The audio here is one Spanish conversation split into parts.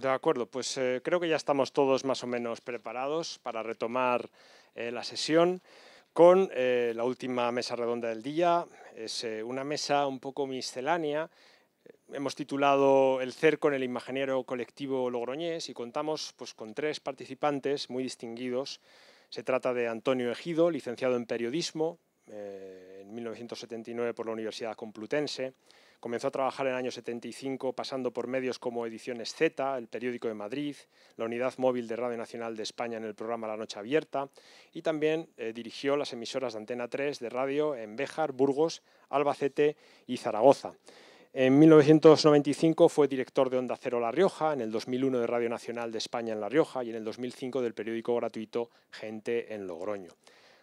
De acuerdo, pues creo que ya estamos todos más o menos preparados para retomar la sesión con la última mesa redonda del día. Es una mesa un poco miscelánea. Hemos titulado El cerco en el imaginario colectivo logroñés y contamos pues, con tres participantes muy distinguidos. Se trata de Antonio Ejido, licenciado en periodismo en 1979 por la Universidad Complutense. Comenzó a trabajar en el año 75 pasando por medios como Ediciones Z, El Periódico de Madrid, la Unidad Móvil de Radio Nacional de España en el programa La Noche Abierta y también dirigió las emisoras de Antena 3 de radio en Béjar, Burgos, Albacete y Zaragoza. En 1995 fue director de Onda Cero La Rioja, en el 2001 de Radio Nacional de España en La Rioja y en el 2005 del periódico gratuito Gente en Logroño.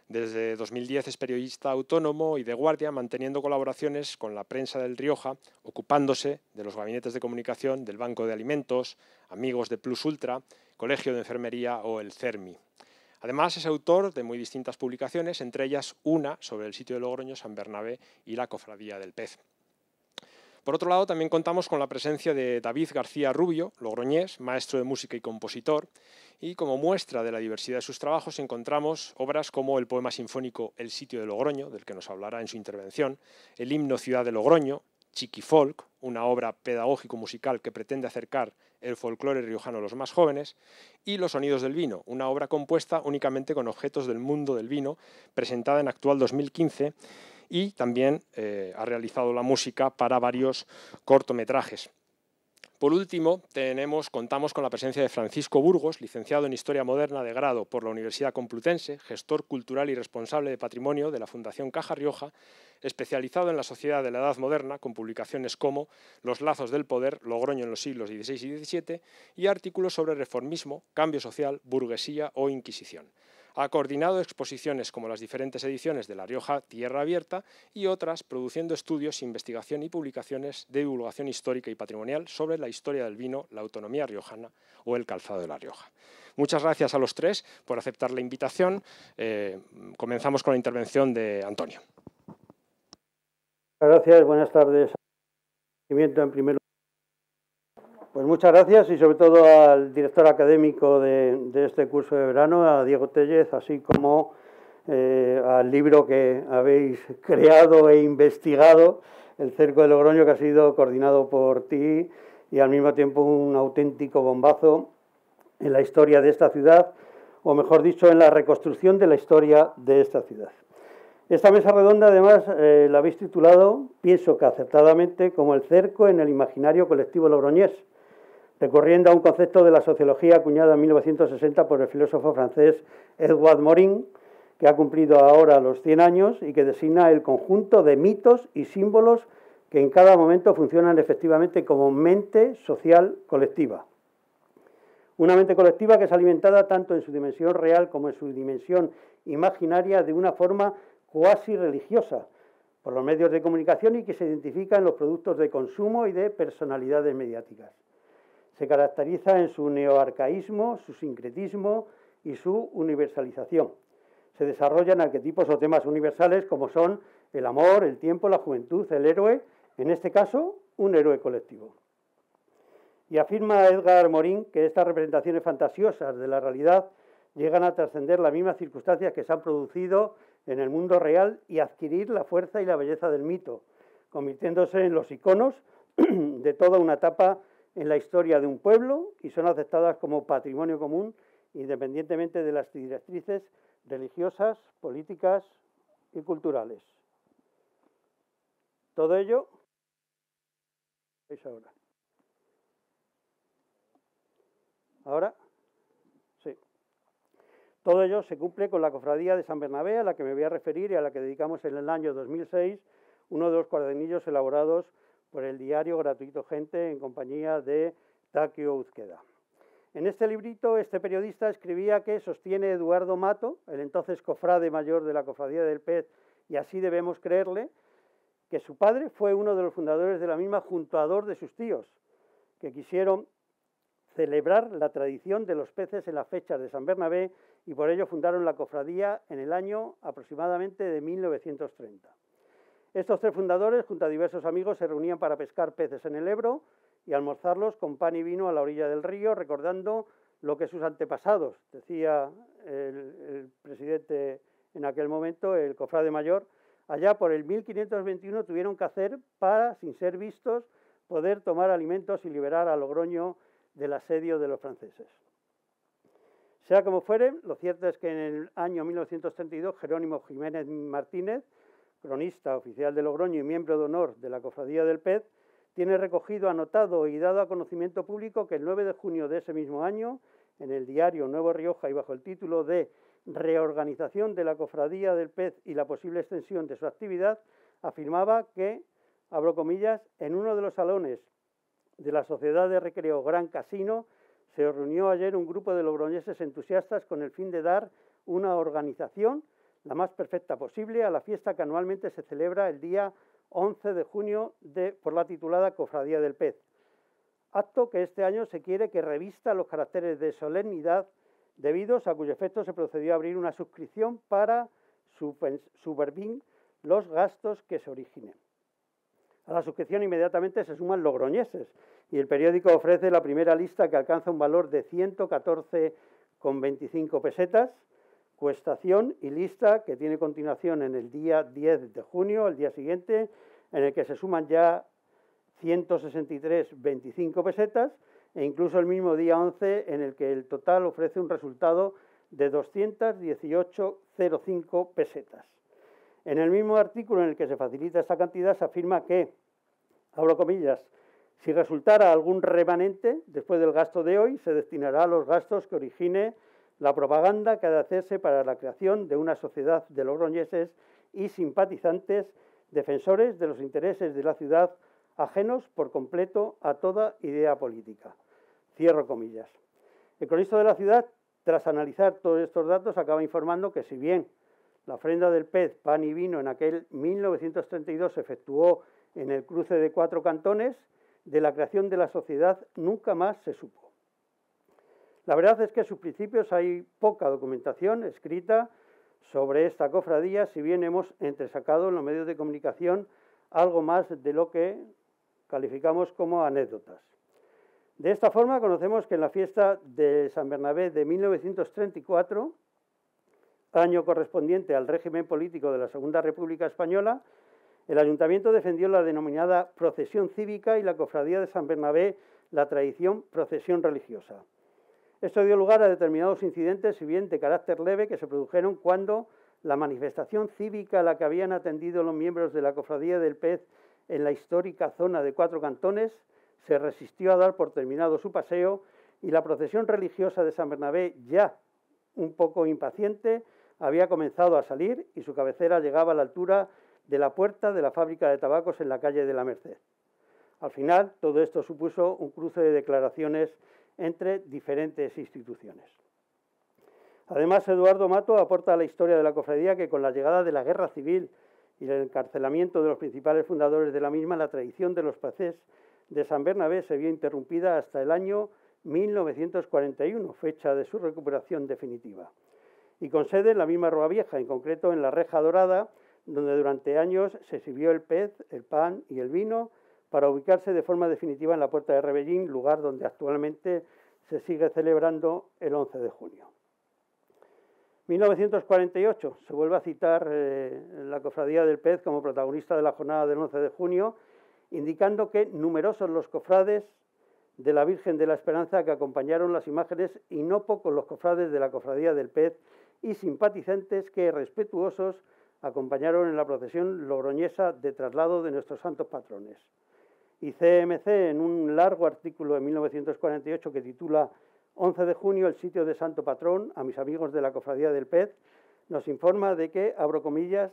Desde 2010 es periodista autónomo y de guardia, manteniendo colaboraciones con la prensa del Rioja, ocupándose de los gabinetes de comunicación del Banco de Alimentos, Amigos de Plus Ultra, Colegio de Enfermería o el CERMI. Además, es autor de muy distintas publicaciones, entre ellas una sobre el sitio de Logroño, San Bernabé y la Cofradía del Pez. Por otro lado, también contamos con la presencia de David García Rubio, logroñés, maestro de música y compositor, y como muestra de la diversidad de sus trabajos encontramos obras como el poema sinfónico El sitio de Logroño, del que nos hablará en su intervención, el himno Ciudad de Logroño, Chiquifolk, una obra pedagógico-musical que pretende acercar el folclore riojano a los más jóvenes, y Los sonidos del vino, una obra compuesta únicamente con objetos del mundo del vino, presentada en Actual 2015, y también ha realizado la música para varios cortometrajes. Por último, contamos con la presencia de Francisco Burgos, licenciado en Historia Moderna de grado por la Universidad Complutense, gestor cultural y responsable de patrimonio de la Fundación Caja Rioja, especializado en la sociedad de la Edad Moderna, con publicaciones como Los lazos del poder, Logroño en los siglos XVI y XVII, y artículos sobre reformismo, cambio social, burguesía o Inquisición. Ha coordinado exposiciones como las diferentes ediciones de La Rioja Tierra Abierta y otras, produciendo estudios, investigación y publicaciones de divulgación histórica y patrimonial sobre la historia del vino, la autonomía riojana o el calzado de La Rioja. Muchas gracias a los tres por aceptar la invitación. Comenzamos con la intervención de Antonio. Gracias, buenas tardes. En primer Pues muchas gracias y sobre todo al director académico de este curso de verano, a Diego Tellez, así como al libro que habéis creado e investigado, El cerco de Logroño, que ha sido coordinado por ti y al mismo tiempo un auténtico bombazo en la historia de esta ciudad, o mejor dicho, en la reconstrucción de la historia de esta ciudad. Esta mesa redonda, además, la habéis titulado, pienso que acertadamente, como El cerco en el imaginario colectivo logroñés, recurriendo a un concepto de la sociología acuñada en 1960 por el filósofo francés Edouard Morin, que ha cumplido ahora los 100 años y que designa el conjunto de mitos y símbolos que en cada momento funcionan efectivamente como mente social colectiva. Una mente colectiva que es alimentada tanto en su dimensión real como en su dimensión imaginaria de una forma cuasi religiosa por los medios de comunicación y que se identifica en los productos de consumo y de personalidades mediáticas. Se caracteriza en su neoarcaísmo, su sincretismo y su universalización. Se desarrollan arquetipos o temas universales como son el amor, el tiempo, la juventud, el héroe, en este caso, un héroe colectivo. Y afirma Edgar Morin que estas representaciones fantasiosas de la realidad llegan a trascender las mismas circunstancias que se han producido en el mundo real y adquirir la fuerza y la belleza del mito, convirtiéndose en los iconos de toda una etapa en la historia de un pueblo y son aceptadas como patrimonio común independientemente de las directrices religiosas, políticas y culturales. Todo ello es ahora. ¿Ahora? Sí. Todo ello se cumple con la cofradía de San Bernabé, a la que me voy a referir y a la que dedicamos en el año 2006 uno de los cuadernillos elaborados por el diario gratuito Gente en compañía de Takio Uzqueda. En este librito, este periodista escribía que sostiene Eduardo Mato, el entonces cofrade mayor de la Cofradía del Pez, y así debemos creerle, que su padre fue uno de los fundadores de la misma junto a dos de sus tíos, que quisieron celebrar la tradición de los peces en las fechas de San Bernabé y por ello fundaron la cofradía en el año aproximadamente de 1930. Estos tres fundadores, junto a diversos amigos, se reunían para pescar peces en el Ebro y almorzarlos con pan y vino a la orilla del río, recordando lo que sus antepasados, decía el presidente en aquel momento, el cofrade mayor, allá por el 1521 tuvieron que hacer para, sin ser vistos, poder tomar alimentos y liberar a Logroño del asedio de los franceses. Sea como fuere, lo cierto es que en el año 1932 Jerónimo Jiménez Martínez, cronista oficial de Logroño y miembro de honor de la Cofradía del Pez, tiene recogido, anotado y dado a conocimiento público que el 9 de junio de ese mismo año, en el diario Nuevo Rioja y bajo el título de Reorganización de la Cofradía del Pez y la posible extensión de su actividad, afirmaba que, abro comillas, en uno de los salones de la Sociedad de Recreo Gran Casino se reunió ayer un grupo de logroñeses entusiastas con el fin de dar una organización la más perfecta posible a la fiesta que anualmente se celebra el día 11 de junio por la titulada Cofradía del Pez. Acto que este año se quiere que revista los caracteres de solemnidad debidos a cuyo efecto se procedió a abrir una suscripción para subvenir los gastos que se originen. A la suscripción inmediatamente se suman logroñeses y el periódico ofrece la primera lista que alcanza un valor de 114,25 pesetas, cuestación y lista que tiene continuación en el día 10 de junio, el día siguiente, en el que se suman ya 163,25 pesetas e incluso el mismo día 11 en el que el total ofrece un resultado de 218,05 pesetas. En el mismo artículo en el que se facilita esta cantidad se afirma que, abro comillas, si resultara algún remanente después del gasto de hoy, se destinará a los gastos que origine la propaganda que ha de hacerse para la creación de una sociedad de logroñeses y simpatizantes defensores de los intereses de la ciudad ajenos por completo a toda idea política. Cierro comillas. El cronista de la ciudad, tras analizar todos estos datos, acaba informando que si bien la ofrenda del pez, pan y vino en aquel 1932 se efectuó en el cruce de 4 cantones, de la creación de la sociedad nunca más se supo. La verdad es que en sus principios hay poca documentación escrita sobre esta cofradía, si bien hemos entresacado en los medios de comunicación algo más de lo que calificamos como anécdotas. De esta forma conocemos que en la fiesta de San Bernabé de 1934, año correspondiente al régimen político de la Segunda República Española, el Ayuntamiento defendió la denominada procesión cívica y la cofradía de San Bernabé la tradición procesión religiosa. Esto dio lugar a determinados incidentes, si bien de carácter leve, que se produjeron cuando la manifestación cívica a la que habían atendido los miembros de la Cofradía del Pez en la histórica zona de 4 cantones se resistió a dar por terminado su paseo y la procesión religiosa de San Bernabé, ya un poco impaciente, había comenzado a salir y su cabecera llegaba a la altura de la puerta de la fábrica de tabacos en la calle de la Merced. Al final, todo esto supuso un cruce de declaraciones entre diferentes instituciones. Además, Eduardo Mato aporta a la historia de la cofradía que con la llegada de la Guerra Civil y el encarcelamiento de los principales fundadores de la misma, la tradición de los procés de San Bernabé se vio interrumpida hasta el año 1941, fecha de su recuperación definitiva. Y con sede en la misma Rua Vieja, en concreto en la Reja Dorada, donde durante años se sirvió el pez, el pan y el vino, para ubicarse de forma definitiva en la Puerta de Rebellín, lugar donde actualmente se sigue celebrando el 11 de junio. 1948, se vuelve a citar la Cofradía del Pez como protagonista de la jornada del 11 de junio, indicando que numerosos los cofrades de la Virgen de la Esperanza que acompañaron las imágenes y no pocos los cofrades de la Cofradía del Pez y simpatizantes que, respetuosos, acompañaron en la procesión logroñesa de traslado de nuestros santos patrones. Y CMC, en un largo artículo de 1948 que titula 11 de junio, el sitio de santo patrón, a mis amigos de la Cofradía del Pez, nos informa de que, abro comillas,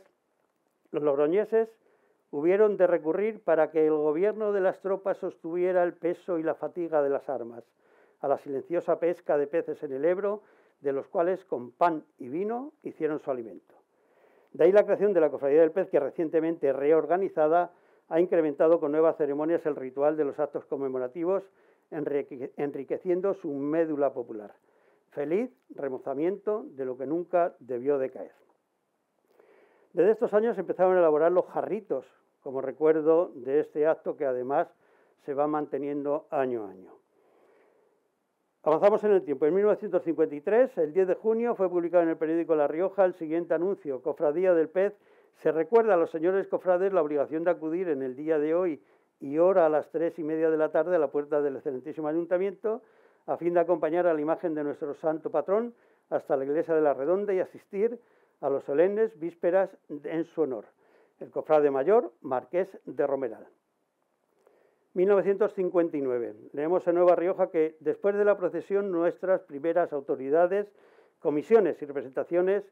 los logroñeses hubieron de recurrir para que el gobierno de las tropas sostuviera el peso y la fatiga de las armas, a la silenciosa pesca de peces en el Ebro, de los cuales con pan y vino hicieron su alimento. De ahí la creación de la Cofradía del Pez, que recientemente reorganizada ha incrementado con nuevas ceremonias el ritual de los actos conmemorativos, enriqueciendo su médula popular. Feliz remozamiento de lo que nunca debió de caer. Desde estos años empezaron a elaborar los jarritos, como recuerdo de este acto que además se va manteniendo año a año. Avanzamos en el tiempo. En 1953, el 10 de junio, fue publicado en el periódico La Rioja el siguiente anuncio: Cofradía del Pez. Se recuerda a los señores cofrades la obligación de acudir en el día de hoy y hora a las 3:30 de la tarde a la puerta del excelentísimo ayuntamiento, a fin de acompañar a la imagen de nuestro santo patrón hasta la iglesia de la Redonda y asistir a los solemnes vísperas en su honor. El cofrade mayor, Marqués de Romeral. 1959. Leemos en Nueva Rioja que después de la procesión nuestras primeras autoridades, comisiones y representaciones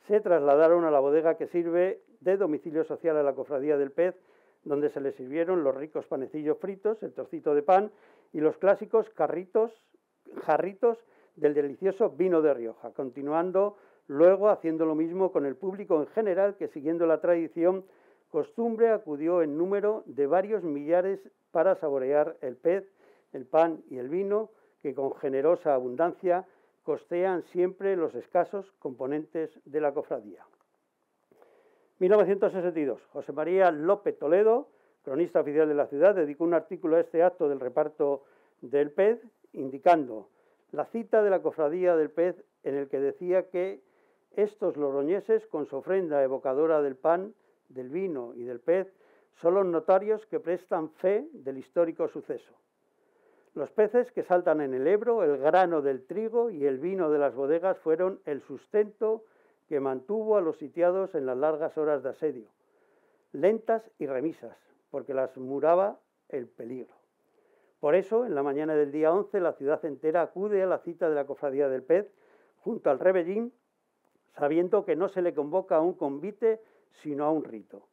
se trasladaron a la bodega que sirve de domicilio social a la Cofradía del Pez, donde se les sirvieron los ricos panecillos fritos, el trocito de pan y los clásicos jarritos del delicioso vino de Rioja, continuando luego haciendo lo mismo con el público en general que, siguiendo la tradición costumbre, acudió en número de varios millares para saborear el pez, el pan y el vino que con generosa abundancia costean siempre los escasos componentes de la cofradía. 1962. José María López Toledo, cronista oficial de la ciudad, dedicó un artículo a este acto del reparto del pez, indicando la cita de la cofradía del pez en el que decía que estos logroñeses, con su ofrenda evocadora del pan, del vino y del pez, son los notarios que prestan fe del histórico suceso. Los peces que saltan en el Ebro, el grano del trigo y el vino de las bodegas fueron el sustento que mantuvo a los sitiados en las largas horas de asedio, lentas y remisas, porque las muraba el peligro. Por eso, en la mañana del día 11, la ciudad entera acude a la cita de la Cofradía del Pez, junto al Rebellín, sabiendo que no se le convoca a un convite, sino a un rito.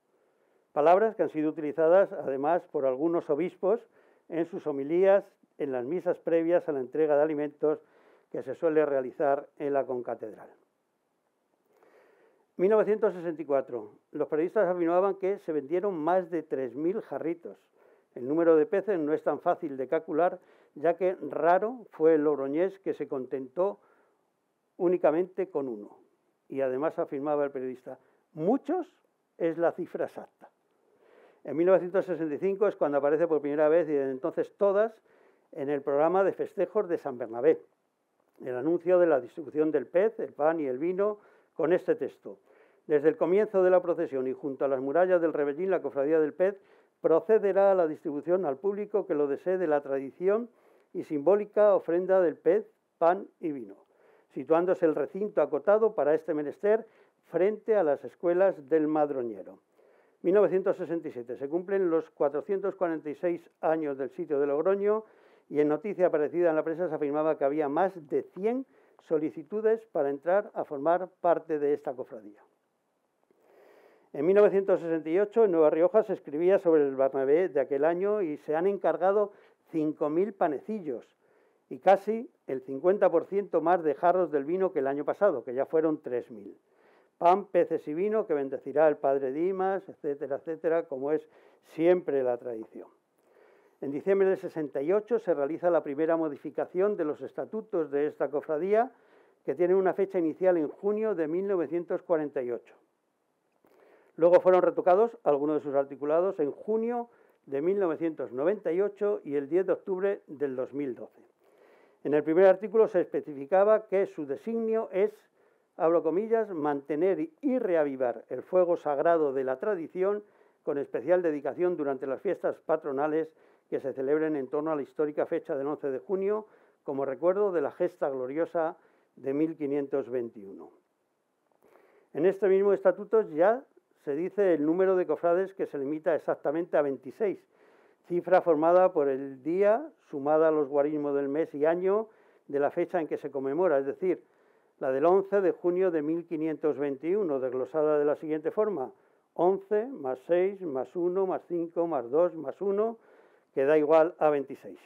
Palabras que han sido utilizadas, además, por algunos obispos en sus homilías en las misas previas a la entrega de alimentos que se suele realizar en la concatedral. 1964. Los periodistas afirmaban que se vendieron más de 3.000 jarritos. El número de peces no es tan fácil de calcular, ya que raro fue el logroñés que se contentó únicamente con uno. Y además afirmaba el periodista, muchos es la cifra exacta. En 1965 es cuando aparece por primera vez, y desde entonces todas, en el programa de festejos de San Bernabé, el anuncio de la distribución del pez, el pan y el vino, con este texto: desde el comienzo de la procesión y junto a las murallas del Rebellín, la Cofradía del Pez procederá a la distribución al público que lo desee de la tradición y simbólica ofrenda del pez, pan y vino, situándose el recinto acotado para este menester frente a las escuelas del Madroñero. 1967. Se cumplen los 446 años del sitio de Logroño y en noticia aparecida en la prensa se afirmaba que había más de 100 solicitudes para entrar a formar parte de esta cofradía. En 1968, en Nueva Rioja, se escribía sobre el Bernabé de aquel año y se han encargado 5.000 panecillos y casi el 50% más de jarros del vino que el año pasado, que ya fueron 3.000. Pan, peces y vino que bendecirá el padre Dimas, etcétera, etcétera, como es siempre la tradición. En diciembre del 68 se realiza la primera modificación de los estatutos de esta cofradía, que tiene una fecha inicial en junio de 1948. Luego fueron retocados algunos de sus articulados en junio de 1998 y el 10 de octubre del 2012. En el primer artículo se especificaba que su designio es, abro comillas, mantener y reavivar el fuego sagrado de la tradición con especial dedicación durante las fiestas patronales que se celebren en torno a la histórica fecha del 11 de junio como recuerdo de la gesta gloriosa de 1521. En este mismo estatuto ya se dice el número de cofrades, que se limita exactamente a 26, cifra formada por el día sumada a los guarismos del mes y año de la fecha en que se conmemora, es decir, la del 11 de junio de 1521, desglosada de la siguiente forma: 11 más 6 más 1 más 5 más 2 más 1, que da igual a 26.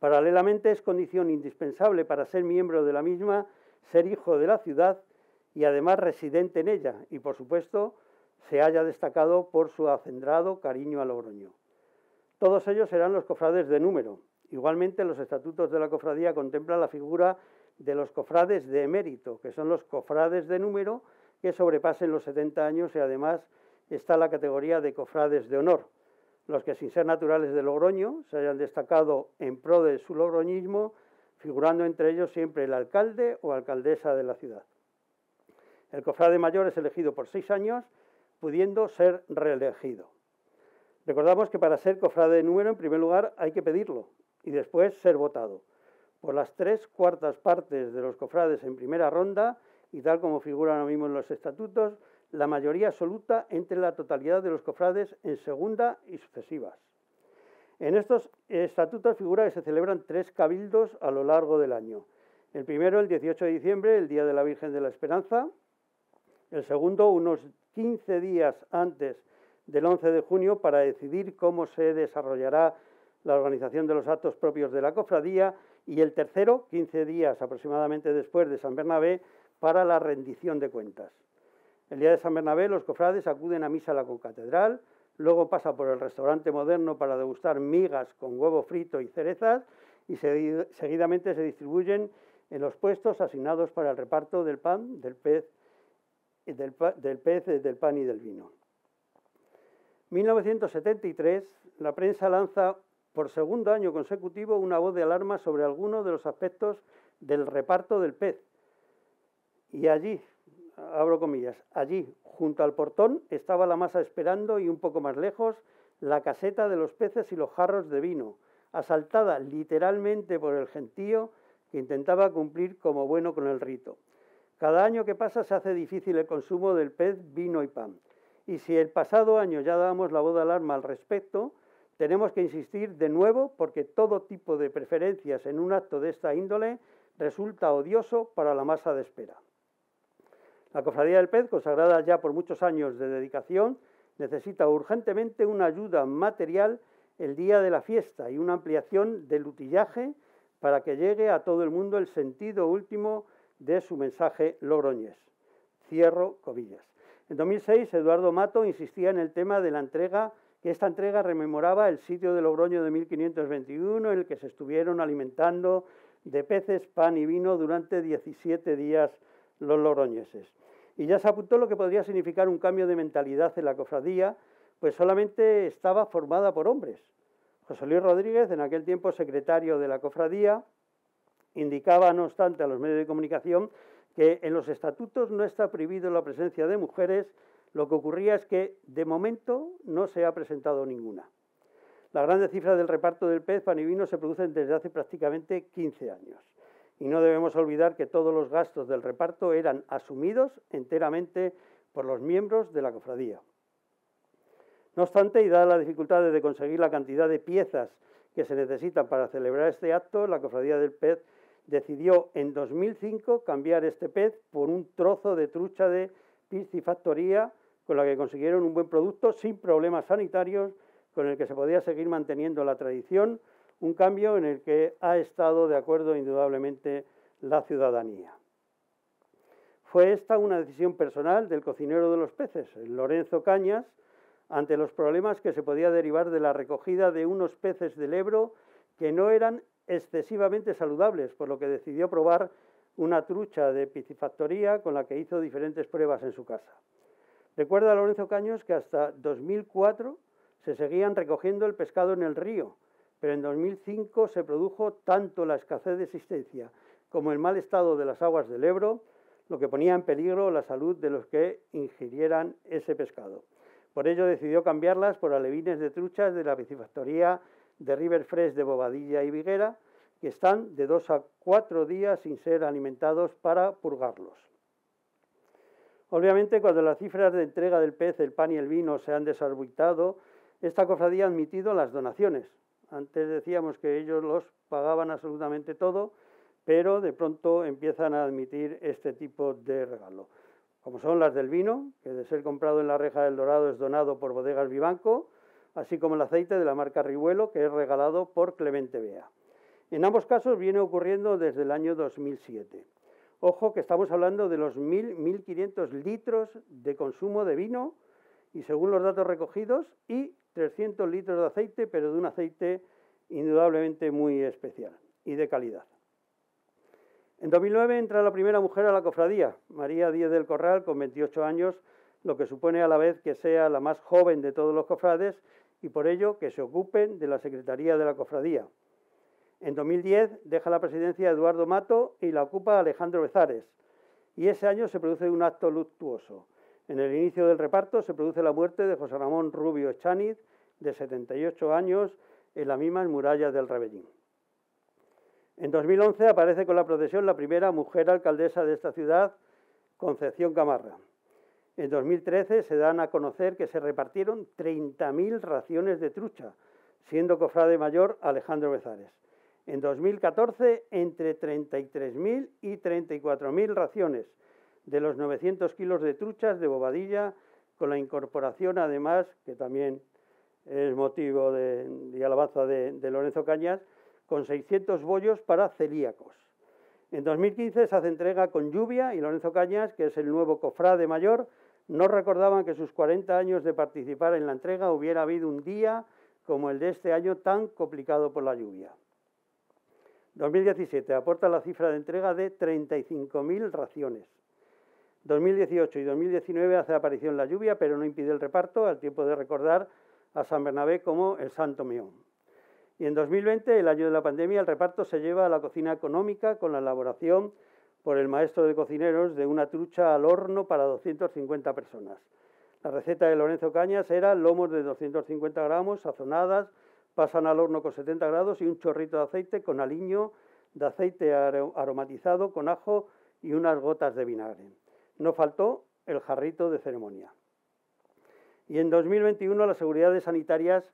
Paralelamente, es condición indispensable para ser miembro de la misma ser hijo de la ciudad y además residente en ella, y por supuesto se haya destacado por su acendrado cariño a Logroño. Todos ellos serán los cofrades de número. Igualmente, los estatutos de la cofradía contemplan la figura de los cofrades de emérito, que son los cofrades de número que sobrepasen los 70 años, y además está la categoría de cofrades de honor. los que sin ser naturales de Logroño se hayan destacado en pro de su logroñismo, figurando entre ellos siempre el alcalde o alcaldesa de la ciudad. El cofrade mayor es elegido por 6 años, pudiendo ser reelegido. Recordamos que para ser cofrade de número, en primer lugar, hay que pedirlo y después ser votado por las 3/4 partes de los cofrades en primera ronda y tal como figura ahora mismo en los estatutos, la mayoría absoluta entre la totalidad de los cofrades en segunda y sucesivas. En estos estatutos figura que se celebran 3 cabildos a lo largo del año. El primero, el 18 de diciembre, el Día de la Virgen de la Esperanza. El segundo, unos 15 días antes del 11 de junio, para decidir cómo se desarrollará la organización de los actos propios de la cofradía. Y el tercero, 15 días aproximadamente después de San Bernabé, para la rendición de cuentas. El día de San Bernabé los cofrades acuden a misa a la concatedral, luego pasa por el restaurante moderno para degustar migas con huevo frito y cerezas y seguidamente se distribuyen en los puestos asignados para el reparto del pan, del pan y del vino. 1973, la prensa lanza por segundo año consecutivo una voz de alarma sobre algunos de los aspectos del reparto del pez. Y allí, abro comillas, allí, junto al portón, estaba la masa esperando y un poco más lejos, la caseta de los peces y los jarros de vino, asaltada literalmente por el gentío que intentaba cumplir como bueno con el rito. Cada año que pasa se hace difícil el consumo del pez, vino y pan. Y si el pasado año ya dábamos la voz de alarma al respecto, tenemos que insistir de nuevo porque todo tipo de preferencias en un acto de esta índole resulta odioso para la masa de espera. La Cofradía del Pez, consagrada ya por muchos años de dedicación, necesita urgentemente una ayuda material el día de la fiesta y una ampliación del utillaje para que llegue a todo el mundo el sentido último de su mensaje logroñés. Cierro comillas. En 2006, Eduardo Mato insistía en el tema de la entrega, que esta entrega rememoraba el sitio de Logroño de 1521, en el que se estuvieron alimentando de peces, pan y vino durante 17 días los logroñeses. Y ya se apuntó lo que podría significar un cambio de mentalidad en la cofradía, pues solamente estaba formada por hombres. José Luis Rodríguez, en aquel tiempo secretario de la cofradía, indicaba, no obstante, a los medios de comunicación que en los estatutos no está prohibido la presencia de mujeres, lo que ocurría es que, de momento, no se ha presentado ninguna. Las grandes cifras del reparto del pez, pan y vino se producen desde hace prácticamente 15 años. Y no debemos olvidar que todos los gastos del reparto eran asumidos enteramente por los miembros de la cofradía. No obstante, y dada la dificultad de conseguir la cantidad de piezas que se necesitan para celebrar este acto, la Cofradía del Pez decidió en 2005 cambiar este pez por un trozo de trucha de piscifactoría, con la que consiguieron un buen producto sin problemas sanitarios, con el que se podía seguir manteniendo la tradición, un cambio en el que ha estado de acuerdo indudablemente la ciudadanía. Fue esta una decisión personal del cocinero de los peces, Lorenzo Cañas, ante los problemas que se podía derivar de la recogida de unos peces del Ebro que no eran excesivamente saludables, por lo que decidió probar una trucha de piscifactoría con la que hizo diferentes pruebas en su casa. Recuerda Lorenzo Cañas que hasta 2004 se seguían recogiendo el pescado en el río, pero en 2005 se produjo tanto la escasez de existencia como el mal estado de las aguas del Ebro, lo que ponía en peligro la salud de los que ingirieran ese pescado. Por ello decidió cambiarlas por alevines de truchas de la piscifactoría de River Fresh de Bobadilla y Viguera, que están de 2 a 4 días sin ser alimentados para purgarlos. Obviamente, cuando las cifras de entrega del pez, el pan y el vino se han desorbitado, esta cofradía ha admitido las donaciones. Antes decíamos que ellos los pagaban absolutamente todo, pero de pronto empiezan a admitir este tipo de regalo, como son las del vino, que de ser comprado en la Reja del Dorado es donado por Bodegas Vivanco, así como el aceite de la marca Rivuelo, que es regalado por Clemente Bea. En ambos casos viene ocurriendo desde el año 2007. Ojo que estamos hablando de los 1.500 litros de consumo de vino, y según los datos recogidos, y 300 litros de aceite, pero de un aceite indudablemente muy especial y de calidad. En 2009 entra la primera mujer a la cofradía, María Díez del Corral, con 28 años, lo que supone a la vez que sea la más joven de todos los cofrades y por ello que se ocupen de la Secretaría de la Cofradía. En 2010 deja la presidencia Eduardo Mato y la ocupa Alejandro Bezares, y ese año se produce un acto luctuoso. En el inicio del reparto se produce la muerte de José Ramón Rubio Echaniz, de 78 años, en las mismas murallas del Rebellín. En 2011 aparece con la procesión la primera mujer alcaldesa de esta ciudad, Concepción Gamarra. En 2013 se dan a conocer que se repartieron 30.000 raciones de trucha, siendo cofrade mayor Alejandro Bezares. En 2014, entre 33.000 y 34.000 raciones de los 900 kilos de truchas de Bobadilla, con la incorporación, además, que también es motivo de alabanza de Lorenzo Cañas, con 600 bollos para celíacos. En 2015 se hace entrega con lluvia y Lorenzo Cañas, que es el nuevo cofrade mayor, no recordaban que sus 40 años de participar en la entrega hubiera habido un día como el de este año tan complicado por la lluvia. 2017 aporta la cifra de entrega de 35.000 raciones. 2018 y 2019 hace aparición la lluvia, pero no impide el reparto, al tiempo de recordar a San Bernabé como el Santo Meón. Y en 2020, el año de la pandemia, el reparto se lleva a la cocina económica con la elaboración por el maestro de cocineros de una trucha al horno para 250 personas. La receta de Lorenzo Cañas era lomos de 250 gramos, sazonadas, pasan al horno con 70 grados y un chorrito de aceite con aliño de aceite aromatizado con ajo y unas gotas de vinagre. No faltó el jarrito de ceremonia. Y en 2021 las seguridades sanitarias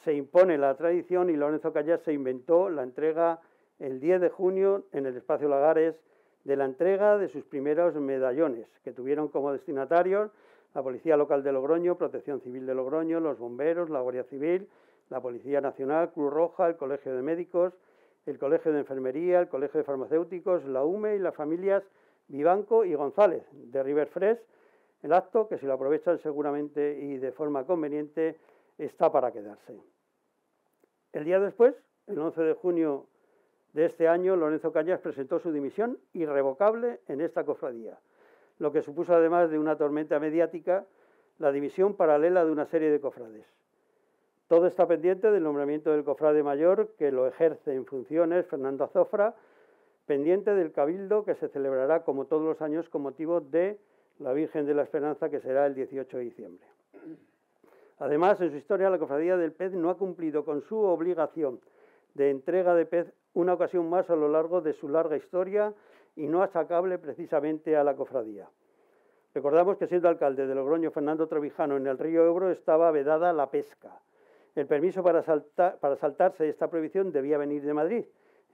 se impone la tradición y Lorenzo Cañas se inventó la entrega el 10 de junio en el Espacio Lagares de la entrega de sus primeros medallones, que tuvieron como destinatarios la Policía Local de Logroño, Protección Civil de Logroño, los bomberos, la Guardia Civil, la Policía Nacional, Cruz Roja, el Colegio de Médicos, el Colegio de Enfermería, el Colegio de Farmacéuticos, la UME y las familias Vivanco y González de River Fresh. El acto, que si lo aprovechan seguramente y de forma conveniente, está para quedarse. El día después, el 11 de junio de este año, Lorenzo Cañas presentó su dimisión irrevocable en esta cofradía, lo que supuso, además de una tormenta mediática, la dimisión paralela de una serie de cofrades. Todo está pendiente del nombramiento del cofrade mayor, que lo ejerce en funciones Fernando Azofra, pendiente del cabildo que se celebrará como todos los años con motivo de la Virgen de la Esperanza, que será el 18 de diciembre. Además, en su historia, la Cofradía del Pez no ha cumplido con su obligación de entrega de pez una ocasión más a lo largo de su larga historia y no achacable precisamente a la cofradía. Recordamos que siendo alcalde de Logroño Fernando Trevijano, en el río Ebro estaba vedada la pesca. El permiso para saltarse esta prohibición debía venir de Madrid,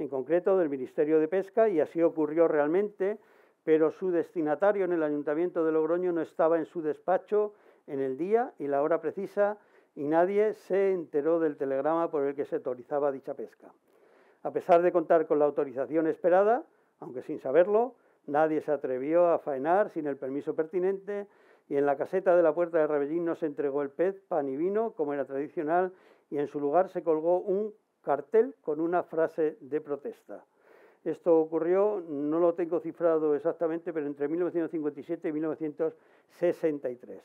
en concreto del Ministerio de Pesca, y así ocurrió realmente, pero su destinatario en el Ayuntamiento de Logroño no estaba en su despacho en el día y la hora precisa y nadie se enteró del telegrama por el que se autorizaba dicha pesca. A pesar de contar con la autorización esperada, aunque sin saberlo, nadie se atrevió a faenar sin el permiso pertinente y en la caseta de la Puerta de Rebellín no se entregó el pez, pan y vino, como era tradicional, y en su lugar se colgó un cartel con una frase de protesta. Esto ocurrió, no lo tengo cifrado exactamente, pero entre 1957 y 1963.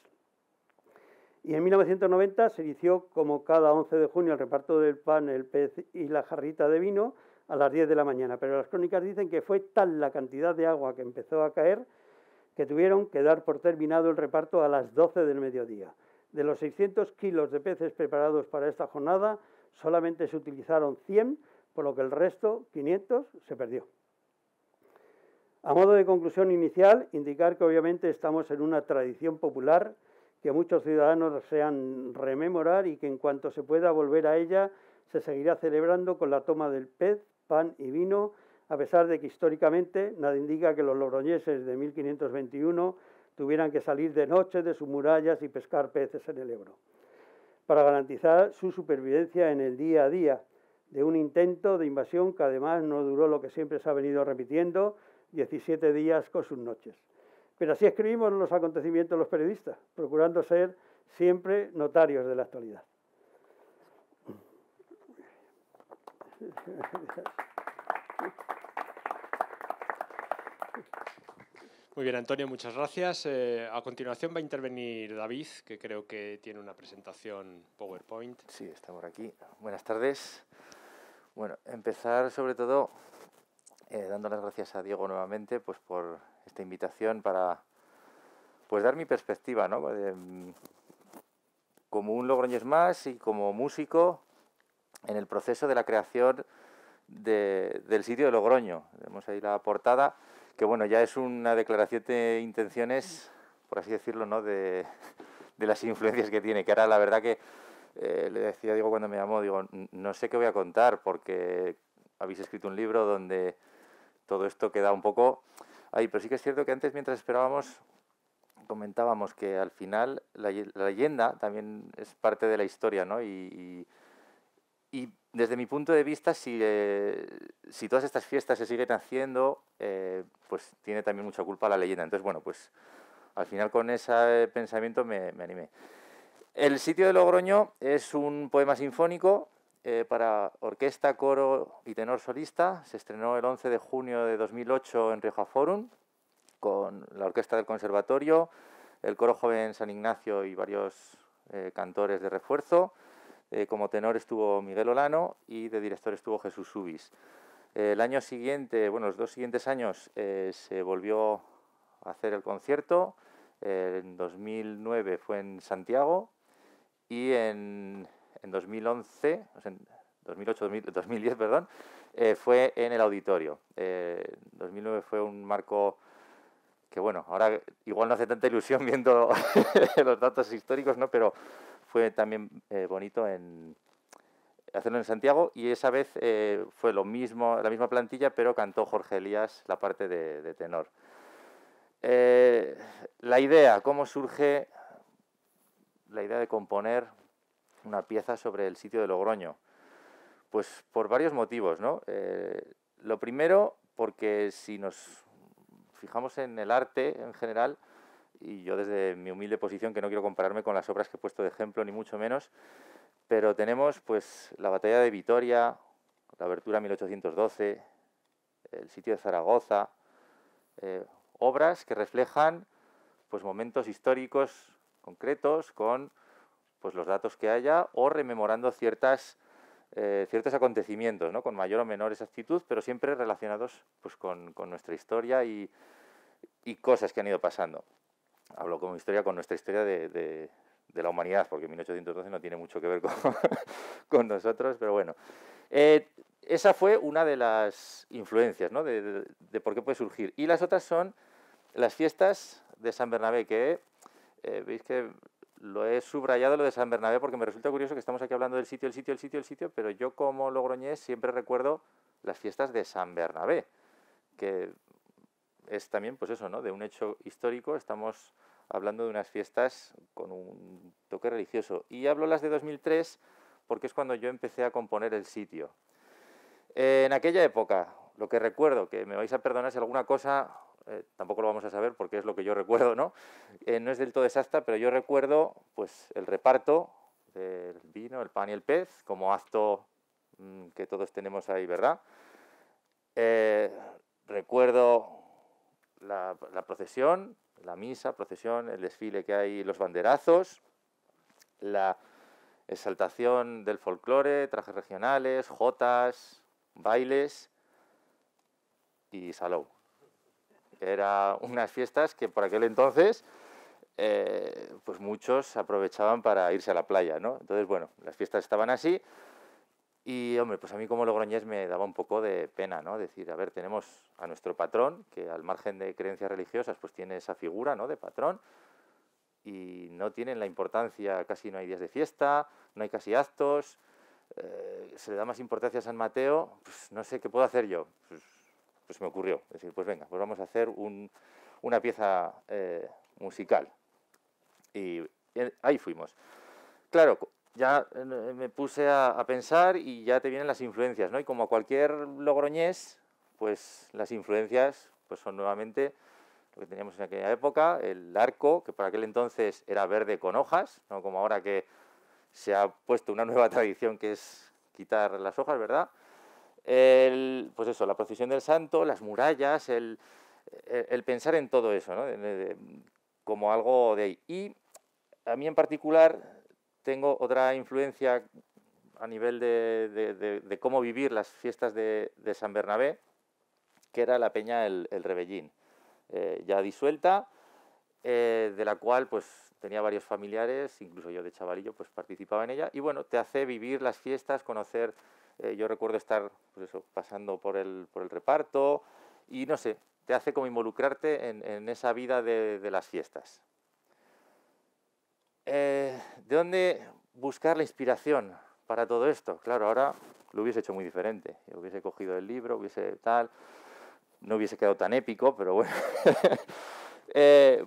Y en 1990 se inició, como cada 11 de junio, el reparto del pan, el pez y la jarrita de vino a las 10 de la mañana. Pero las crónicas dicen que fue tal la cantidad de agua que empezó a caer que tuvieron que dar por terminado el reparto a las 12 del mediodía. De los 600 kilos de peces preparados para esta jornada, solamente se utilizaron 100, por lo que el resto, 500, se perdió. A modo de conclusión inicial, indicar que obviamente estamos en una tradición popular que muchos ciudadanos desean rememorar y que en cuanto se pueda volver a ella se seguirá celebrando con la toma del pez, pan y vino, a pesar de que históricamente nada indica que los logroñeses de 1521 tuvieran que salir de noche de sus murallas y pescar peces en el Ebro, para garantizar su supervivencia en el día a día de un intento de invasión que además no duró lo que siempre se ha venido repitiendo, 17 días con sus noches. Pero así escribimos los acontecimientos los periodistas, procurando ser siempre notarios de la actualidad. Muy bien, Antonio, muchas gracias. A continuación va a intervenir David, que creo que tiene una presentación PowerPoint. Sí, está por aquí. Buenas tardes. Bueno, empezar sobre todo dando las gracias a Diego nuevamente pues por esta invitación para pues dar mi perspectiva, ¿no? Como un logroñés más y como músico en el proceso de la creación del sitio de Logroño. Vemos ahí la portada, que bueno, ya es una declaración de intenciones, por así decirlo, ¿no? de las influencias que tiene, que ahora la verdad que le decía a Diego cuando me llamó, digo, no sé qué voy a contar porque habéis escrito un libro donde todo esto queda un poco ahí, pero sí que es cierto que antes, mientras esperábamos, comentábamos que al final la leyenda también es parte de la historia, ¿no? Y desde mi punto de vista, si todas estas fiestas se siguen haciendo, pues tiene también mucha culpa la leyenda. Entonces, bueno, pues al final con ese pensamiento me animé. El sitio de Logroño es un poema sinfónico para orquesta, coro y tenor solista. Se estrenó el 11 de junio de 2008 en Rioja Forum, con la orquesta del Conservatorio, el coro joven San Ignacio y varios cantores de refuerzo. Como tenor estuvo Miguel Olano y de director estuvo Jesús Subis. El año siguiente, bueno, los 2 siguientes años se volvió a hacer el concierto. En 2009 fue en Santiago y en 2011, o sea, en 2010, perdón, fue en el Auditorio. 2009 fue un marco que, bueno, ahora igual no hace tanta ilusión viendo los datos históricos, ¿no? Pero fue también bonito hacerlo en Santiago, y esa vez fue lo mismo, la misma plantilla, pero cantó Jorge Elías la parte de tenor. La idea, ¿cómo surge la idea de componer una pieza sobre el sitio de Logroño? Pues por varios motivos, ¿no? Lo primero, porque si nos fijamos en el arte en general, y yo desde mi humilde posición, que no quiero compararme con las obras que he puesto de ejemplo, ni mucho menos, pero tenemos pues la batalla de Vitoria, la abertura 1812, el sitio de Zaragoza, obras que reflejan pues momentos históricos concretos con pues los datos que haya, o rememorando ciertos acontecimientos, ¿no? Con mayor o menor exactitud, pero siempre relacionados pues con nuestra historia y cosas que han ido pasando. Hablo como historia con nuestra historia de la humanidad, porque 1812 no tiene mucho que ver con nosotros, pero bueno. Esa fue una de las influencias, ¿no? de por qué puede surgir. Y las otras son las fiestas de San Bernabé, que veis que lo he subrayado lo de San Bernabé porque me resulta curioso que estamos aquí hablando del sitio, pero yo como logroñés siempre recuerdo las fiestas de San Bernabé, que es también, pues eso, ¿no? De un hecho histórico. Estamos hablando de unas fiestas con un toque religioso. Y hablo las de 2003 porque es cuando yo empecé a componer el sitio. En aquella época, lo que recuerdo, que me vais a perdonar si alguna cosa, tampoco lo vamos a saber porque es lo que yo recuerdo, ¿no? No es del todo exacta, pero yo recuerdo pues el reparto del vino, el pan y el pez, como acto que todos tenemos ahí, ¿verdad? Recuerdo la procesión, la misa, procesión, el desfile que hay, los banderazos, la exaltación del folclore, trajes regionales, jotas, bailes y salou. Eran unas fiestas que por aquel entonces pues muchos aprovechaban para irse a la playa, ¿no? Entonces, bueno, las fiestas estaban así. Y, hombre, pues a mí como logroñés me daba un poco de pena, ¿no? Decir, a ver, tenemos a nuestro patrón, que al margen de creencias religiosas, pues tiene esa figura, ¿no? De patrón, y no tienen la importancia, casi no hay días de fiesta, no hay casi actos, se le da más importancia a San Mateo, pues no sé qué puedo hacer yo. Pues me ocurrió, decir, pues venga, pues vamos a hacer una pieza musical. Y ahí fuimos. Claro, ya me puse a pensar y ya te vienen las influencias, ¿no? Y como a cualquier logroñés, pues las influencias pues son nuevamente lo que teníamos en aquella época, el arco, que por aquel entonces era verde con hojas, no como ahora que se ha puesto una nueva tradición que es quitar las hojas, ¿verdad? Pues eso, la procesión del santo, las murallas, el pensar en todo eso, ¿no? Como algo de ahí. Y a mí en particular tengo otra influencia a nivel de cómo vivir las fiestas de San Bernabé, que era la peña El Rebellín, ya disuelta, de la cual pues tenía varios familiares, incluso yo de chavalillo pues participaba en ella, y bueno, te hace vivir las fiestas, conocer, yo recuerdo estar pues eso, pasando por el reparto, y no sé, te hace como involucrarte en esa vida de las fiestas. ¿De dónde buscar la inspiración para todo esto? Claro, ahora lo hubiese hecho muy diferente. Yo hubiese cogido el libro, hubiese tal, no hubiese quedado tan épico, pero bueno.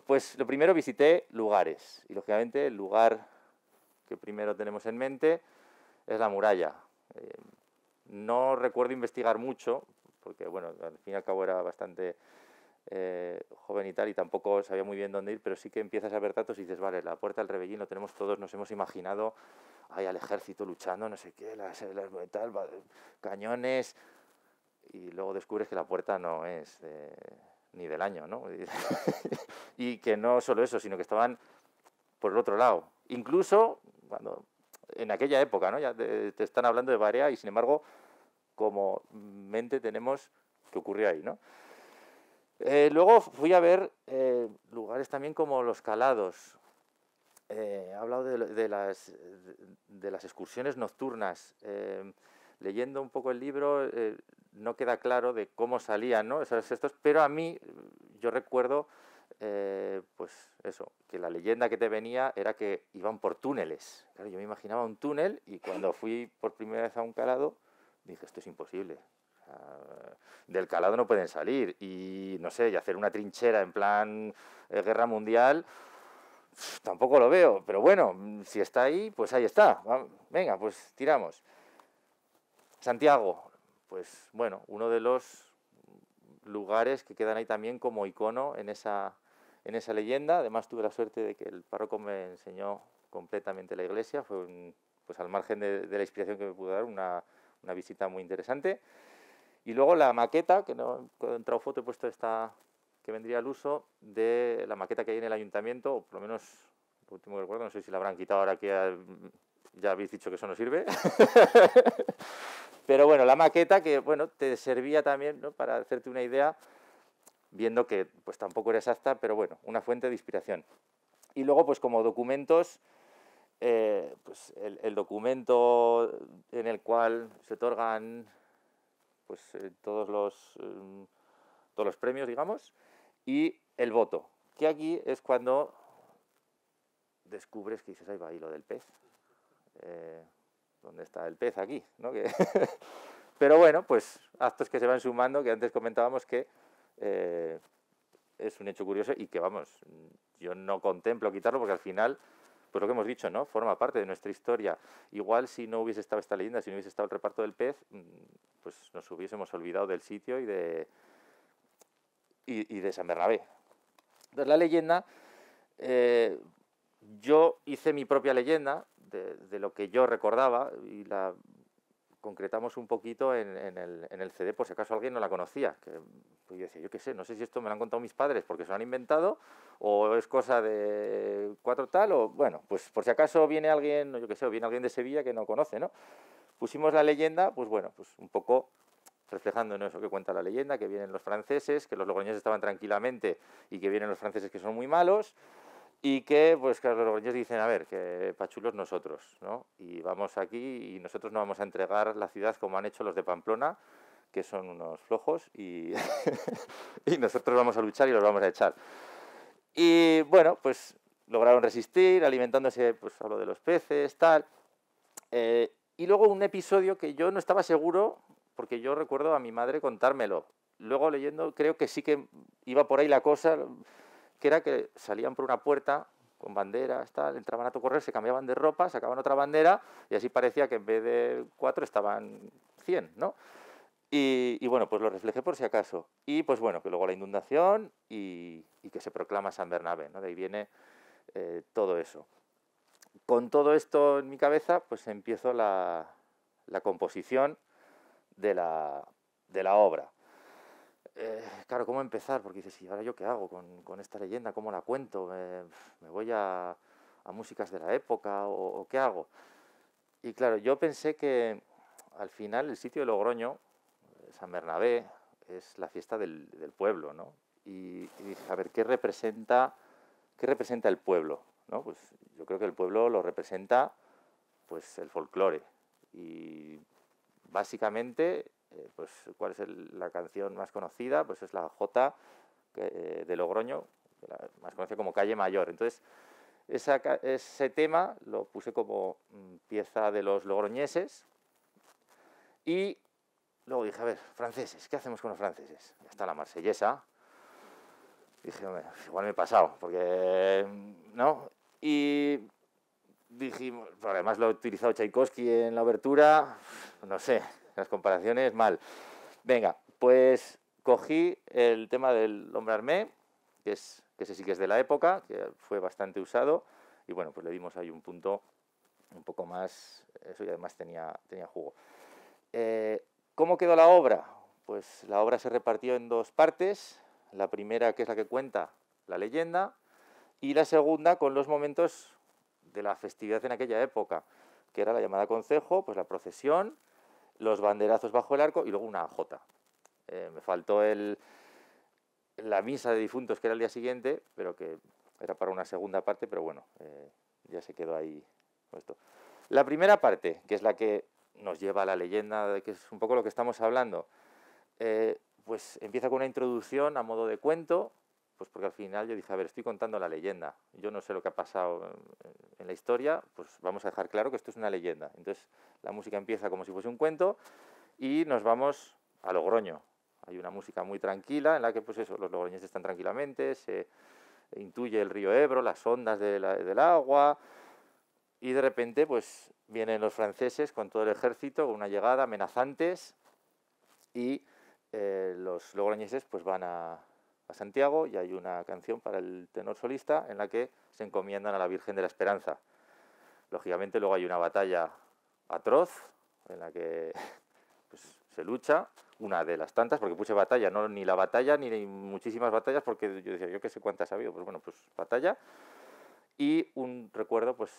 Pues lo primero visité lugares. Y lógicamente el lugar que primero tenemos en mente es la muralla. No recuerdo investigar mucho, porque bueno, al fin y al cabo era bastante joven y tal, y tampoco sabía muy bien dónde ir, pero sí que empiezas a ver datos y dices, vale, la Puerta del Rebellín lo tenemos todos, nos hemos imaginado ahí al ejército luchando, no sé qué, tal, cañones, y luego descubres que la puerta no es ni del año, ¿no? Y que no solo eso, sino que estaban por el otro lado. Incluso cuando en aquella época, ¿no? Ya te están hablando de Barea y sin embargo, como mente tenemos que ocurrió ahí, ¿no? Luego fui a ver lugares también como Los Calados. He hablado de las excursiones nocturnas. Leyendo un poco el libro, no queda claro de cómo salían, ¿no? Estos, pero a mí, yo recuerdo, pues eso, que la leyenda que te venía era que iban por túneles. Claro, yo me imaginaba un túnel y cuando fui por primera vez a un calado, dije, esto es imposible. Del calado no pueden salir y no sé, y hacer una trinchera en plan guerra mundial tampoco lo veo, pero bueno, si está ahí, pues ahí está. Venga, pues tiramos. Santiago, pues bueno, uno de los lugares que quedan ahí también como icono en esa leyenda. Además tuve la suerte de que el párroco me enseñó completamente la iglesia, fue pues al margen de la inspiración que me pudo dar, una visita muy interesante. Y luego la maqueta, que no he entrado foto, he puesto esta que vendría al uso, de la maqueta que hay en el ayuntamiento, o por lo menos lo último que recuerdo, no sé si la habrán quitado ahora que ya habéis dicho que eso no sirve. Pero bueno, la maqueta que bueno, te servía también, ¿no?, para hacerte una idea, viendo que pues tampoco era exacta, pero bueno, una fuente de inspiración. Y luego pues como documentos, pues el documento en el cual se otorgan pues todos los premios, digamos, y el voto, que aquí es cuando descubres que dices, ahí va, y lo del pez, ¿dónde está el pez aquí? ¿No? Pero bueno, pues actos que se van sumando, que antes comentábamos que es un hecho curioso y que, vamos, yo no contemplo quitarlo porque al final, pues lo que hemos dicho, ¿no?, forma parte de nuestra historia. Igual si no hubiese estado esta leyenda, si no hubiese estado el reparto del pez, pues nos hubiésemos olvidado del sitio y de San Bernabé. Entonces la leyenda, yo hice mi propia leyenda de lo que yo recordaba y la concretamos un poquito en el CD por si acaso alguien no la conocía. Que, pues yo decía, yo qué sé, no sé si esto me lo han contado mis padres porque se lo han inventado o es cosa de cuatro tal, o bueno, pues por si acaso viene alguien, yo qué sé, o viene alguien de Sevilla que no conoce, ¿no? Pusimos la leyenda, pues bueno, pues un poco reflejando en eso que cuenta la leyenda, que vienen los franceses, que los logroñeses estaban tranquilamente y que vienen los franceses que son muy malos. Y que, pues, claro, los logroñeses dicen, a ver, que pachulos nosotros, ¿no? Y vamos aquí y nosotros no vamos a entregar la ciudad como han hecho los de Pamplona, que son unos flojos, y, y nosotros vamos a luchar y los vamos a echar. Y, bueno, pues, lograron resistir, alimentándose, pues, a lo de los peces, tal. Y luego un episodio que yo no estaba seguro, porque yo recuerdo a mi madre contármelo. Luego leyendo, creo que sí que iba por ahí la cosa, que era que salían por una puerta con banderas, tal, entraban a correr, se cambiaban de ropa, sacaban otra bandera y así parecía que en vez de 4 estaban 100, ¿no? Y bueno, pues lo reflejé por si acaso. Y pues bueno, que luego la inundación y que se proclama San Bernabé, ¿no? De ahí viene todo eso. Con todo esto en mi cabeza, pues empiezo la composición de la obra. claro, ¿cómo empezar? Porque dices, ¿y ahora yo qué hago con esta leyenda? ¿Cómo la cuento? ¿Me voy a músicas de la época o qué hago? Y claro, yo pensé que al final el sitio de Logroño, San Bernabé, es la fiesta del pueblo, ¿no? Y dije, a ver, ¿qué representa el pueblo? ¿No? Pues yo creo que el pueblo lo representa pues el folclore. Y básicamente, pues, ¿cuál es la canción más conocida? Pues es la Jota de Logroño, más conocida como Calle Mayor. Entonces, ese tema lo puse como pieza de los logroñeses y luego dije, a ver, franceses, ¿qué hacemos con los franceses? Ya está la marsellesa. Dije, hombre, igual me he pasado, porque, ¿no? Y dijimos, además lo ha utilizado Tchaikovsky en la obertura, no sé, las comparaciones mal. Venga, pues cogí el tema del Hombre Armé, que ese sí que es de la época, que fue bastante usado, y bueno, pues le dimos ahí un punto un poco más, eso, y además tenía jugo. ¿Cómo quedó la obra? Pues la obra se repartió en dos partes, la primera, que es la que cuenta la leyenda, y la segunda con los momentos de la festividad en aquella época, que era la llamada concejo, pues la procesión, los banderazos bajo el arco y luego una jota. Me faltó la misa de difuntos, que era el día siguiente, pero que era para una segunda parte, pero bueno, ya se quedó ahí esto. La primera parte, que es la que nos lleva a la leyenda, que es un poco lo que estamos hablando, pues empieza con una introducción a modo de cuento, pues porque al final yo dije, a ver, estoy contando la leyenda, yo no sé lo que ha pasado en la historia, pues vamos a dejar claro que esto es una leyenda. Entonces la música empieza como si fuese un cuento y nos vamos a Logroño. Hay una música muy tranquila en la que, pues eso, los logroñeses están tranquilamente, se intuye el río Ebro, las ondas del agua, y de repente pues vienen los franceses con todo el ejército, con una llegada, amenazantes, y los logroñeses pues van a Santiago, y hay una canción para el tenor solista en la que se encomiendan a la Virgen de la Esperanza. Lógicamente luego hay una batalla atroz en la que pues, se lucha, una de las tantas, porque puse batalla, no ni la batalla ni muchísimas batallas, porque yo decía, yo qué sé cuántas ha habido, pues bueno, pues batalla, y un recuerdo pues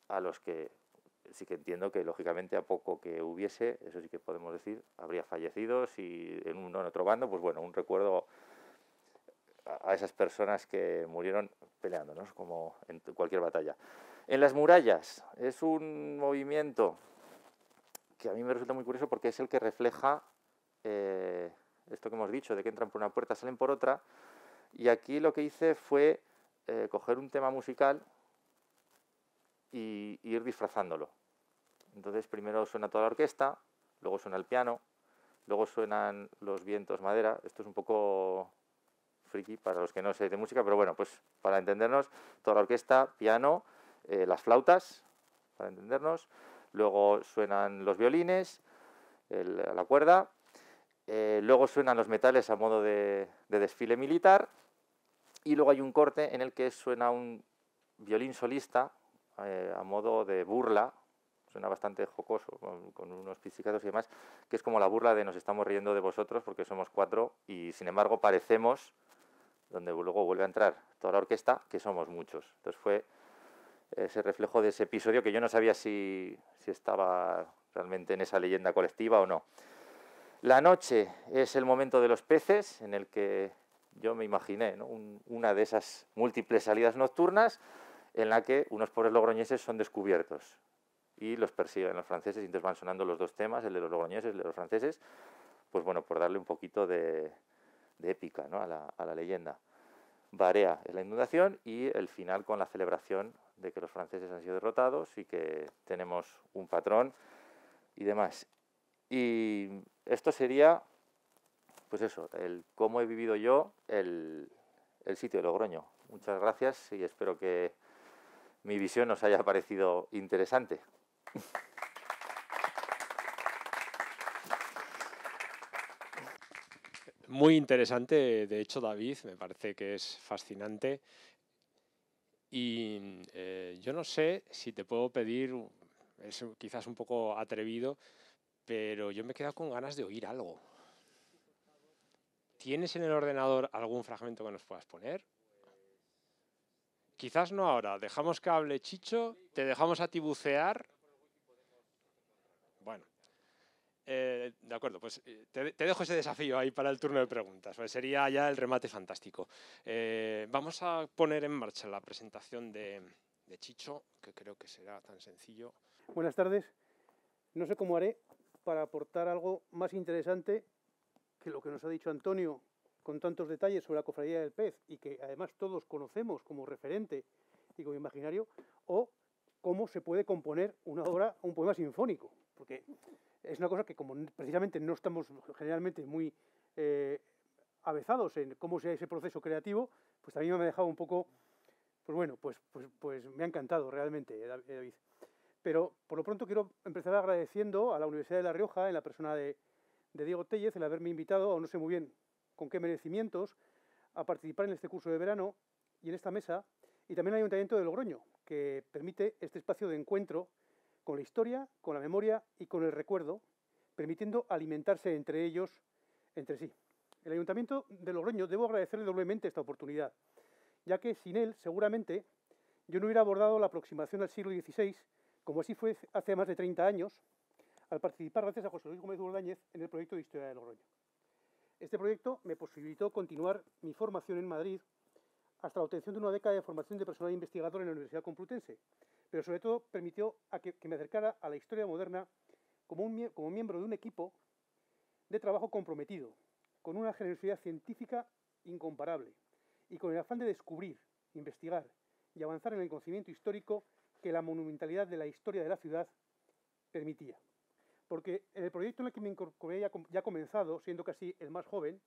a los que sí que entiendo que lógicamente a poco que hubiese, eso sí que podemos decir, habría fallecidos, y en uno en otro bando, pues bueno, un recuerdo a esas personas que murieron peleando, ¿no? Como en cualquier batalla. En las murallas es un movimiento que a mí me resulta muy curioso porque es el que refleja esto que hemos dicho, de que entran por una puerta, salen por otra, y aquí lo que hice fue coger un tema musical y ir disfrazándolo. Entonces primero suena toda la orquesta, luego suena el piano, luego suenan los vientos madera. Esto es un poco friki para los que no sé de música, pero bueno, pues para entendernos, toda la orquesta, piano, las flautas, para entendernos, luego suenan los violines, la cuerda, luego suenan los metales a modo de desfile militar, y luego hay un corte en el que suena un violín solista a modo de burla, suena bastante jocoso, con unos pizzicatos y demás, que es como la burla de nos estamos riendo de vosotros porque somos cuatro y sin embargo parecemos, donde luego vuelve a entrar toda la orquesta, que somos muchos. Entonces fue ese reflejo de ese episodio que yo no sabía si estaba realmente en esa leyenda colectiva o no. La noche es el momento de los peces, en el que yo me imaginé, ¿no? Una de esas múltiples salidas nocturnas en la que unos pobres logroñeses son descubiertos y los persiguen los franceses, y entonces van sonando los dos temas, el de los logroñeses, el de los franceses, pues bueno, por darle un poquito de épica, ¿no? a la leyenda. Barea es la inundación y el final con la celebración de que los franceses han sido derrotados y que tenemos un patrón y demás. Y esto sería, pues eso, el cómo he vivido yo el sitio de Logroño. Muchas gracias y espero que mi visión os haya parecido interesante. Muy interesante, de hecho, David, me parece que es fascinante. Y yo no sé si te puedo pedir, es quizás un poco atrevido, pero yo me he quedado con ganas de oír algo. ¿Tienes en el ordenador algún fragmento que nos puedas poner? Quizás no ahora. Dejamos que hable Chicho, te dejamos a ti bucear. Bueno, de acuerdo, pues te dejo ese desafío ahí para el turno de preguntas. Pues sería ya el remate fantástico. Vamos a poner en marcha la presentación de Chicho, que creo que será tan sencillo. Buenas tardes. No sé cómo haré para aportar algo más interesante que lo que nos ha dicho Antonio con tantos detalles sobre la Cofradía del Pez y que además todos conocemos como referente y como imaginario, o cómo se puede componer una obra, un poema sinfónico, porque es una cosa que como precisamente no estamos generalmente muy avezados en cómo sea ese proceso creativo, pues también me ha dejado un poco, pues bueno, pues me ha encantado realmente, David. Pero por lo pronto quiero empezar agradeciendo a la Universidad de La Rioja, en la persona de Diego Tellez, el haberme invitado, o no sé muy bien con qué merecimientos, a participar en este curso de verano y en esta mesa, y también al Ayuntamiento de Logroño, que permite este espacio de encuentro con la historia, con la memoria y con el recuerdo, permitiendo alimentarse entre ellos, entre sí. El Ayuntamiento de Logroño debo agradecerle doblemente esta oportunidad, ya que sin él, seguramente, yo no hubiera abordado la aproximación al siglo XVI, como así fue hace más de 30 años, al participar gracias a José Luis Gómez Urdáñez en el proyecto de Historia de Logroño. Este proyecto me posibilitó continuar mi formación en Madrid hasta la obtención de una beca de formación de personal investigador en la Universidad Complutense, pero sobre todo permitió que me acercara a la historia moderna como miembro de un equipo de trabajo comprometido, con una generosidad científica incomparable y con el afán de descubrir, investigar y avanzar en el conocimiento histórico que la monumentalidad de la historia de la ciudad permitía. Porque en el proyecto en el que me incorporé ya comenzado, siendo casi el más joven,